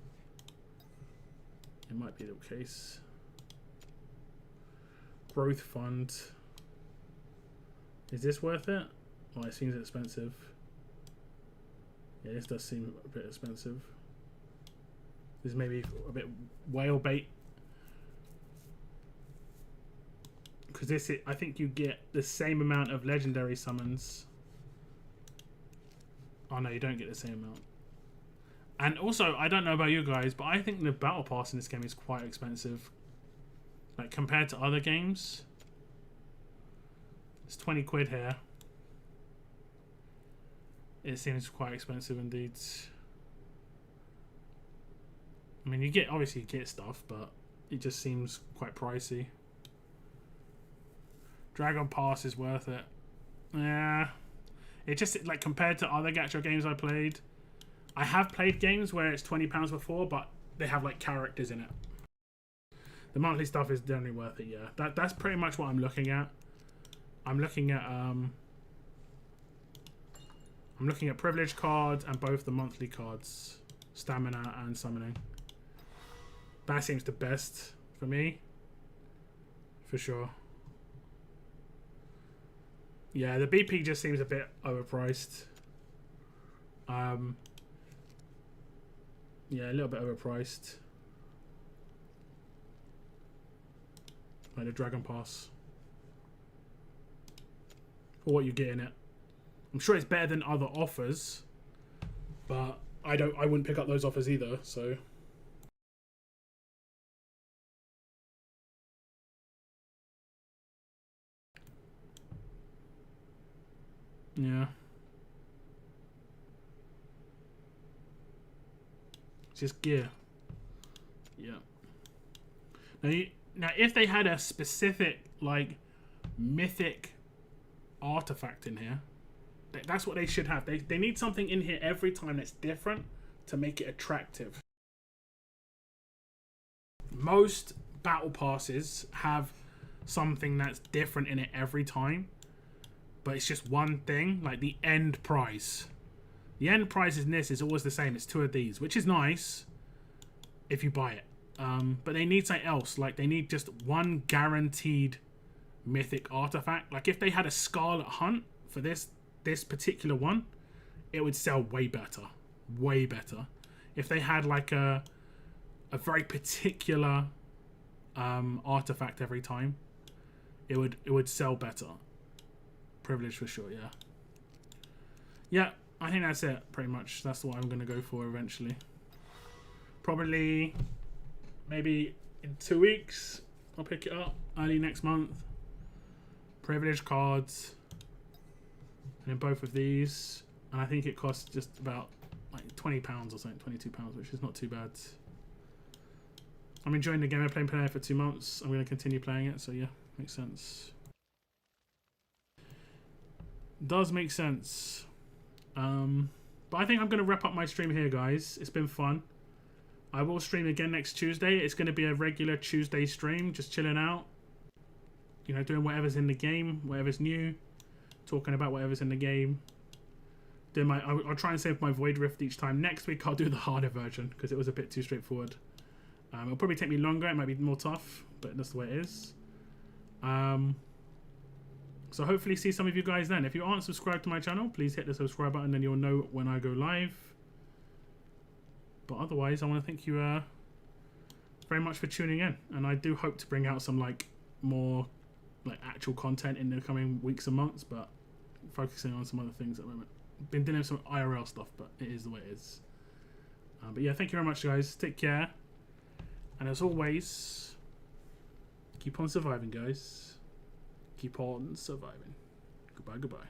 It might be the case. Growth fund. Is this worth it? Oh, it seems expensive. Yeah, this does seem a bit expensive. This is maybe a bit whale bait. Because this, I think you get the same amount of legendary summons. Oh no, you don't get the same amount. And also, I don't know about you guys, but I think the battle pass in this game is quite expensive. Like, compared to other games. It's 20 quid here. It seems quite expensive indeed. I mean, obviously you get stuff, but it just seems quite pricey. Dragon Pass is worth it. Yeah. It just, like, compared to other gacha games I played, I have played games where it's £20 before, but they have, like, characters in it. The monthly stuff is definitely worth it, yeah. That's pretty much what I'm looking at. I'm looking at privilege cards and both the monthly cards, stamina and summoning. That seems the best for me, for sure. Yeah, the BP just seems a bit overpriced. Yeah, a little bit overpriced. Like the Dragon Pass. For what you get in it. I'm sure it's better than other offers, but I wouldn't pick up those offers either, so. Yeah. It's just gear. Yeah. Now, if they had a specific, like, mythic artifact in here, that's what they should have. They need something in here every time that's different to make it attractive. Most battle passes have something that's different in it every time, but it's just one thing, like the end prize. The end prize in this is always the same. It's 2 of these, which is nice if you buy it. But they need something else. Like, they need just one guaranteed mythic artifact. Like, if they had a Scarlet Hunt for this particular one, it would sell way better. Way better. If they had, like, a very particular artifact every time, it would sell better. Privilege for sure, yeah. Yeah, I think that's it, pretty much. That's what I'm going to go for eventually. Probably, maybe in 2 weeks, I'll pick it up. Early next month. Privilege cards. And then both of these. And I think it costs just about like £20 or something, £22, which is not too bad. I'm enjoying the game. I've been playing it for 2 months. I'm going to continue playing it, so yeah, makes sense. Does make sense. But I think I'm going to wrap up my stream here, guys. It's been fun. I will stream again next Tuesday. It's going to be a regular Tuesday stream, just chilling out. You know, doing whatever's in the game, whatever's new. Talking about whatever's in the game. I'll try and save my Void Rift each time. Next week I'll do the harder version, because it was a bit too straightforward. It'll probably take me longer. It might be more tough, but that's the way it is. So hopefully see some of you guys then. If you aren't subscribed to my channel, please hit the subscribe button, then you'll know when I go live. But otherwise, I want to thank you very much for tuning in. And I do hope to bring out some more actual content in the coming weeks and months, but focusing on some other things at the moment. Been doing some IRL stuff, but it is the way it is. But yeah, thank you very much, guys. Take care. And as always, keep on surviving, guys. Keep on surviving. Goodbye, goodbye.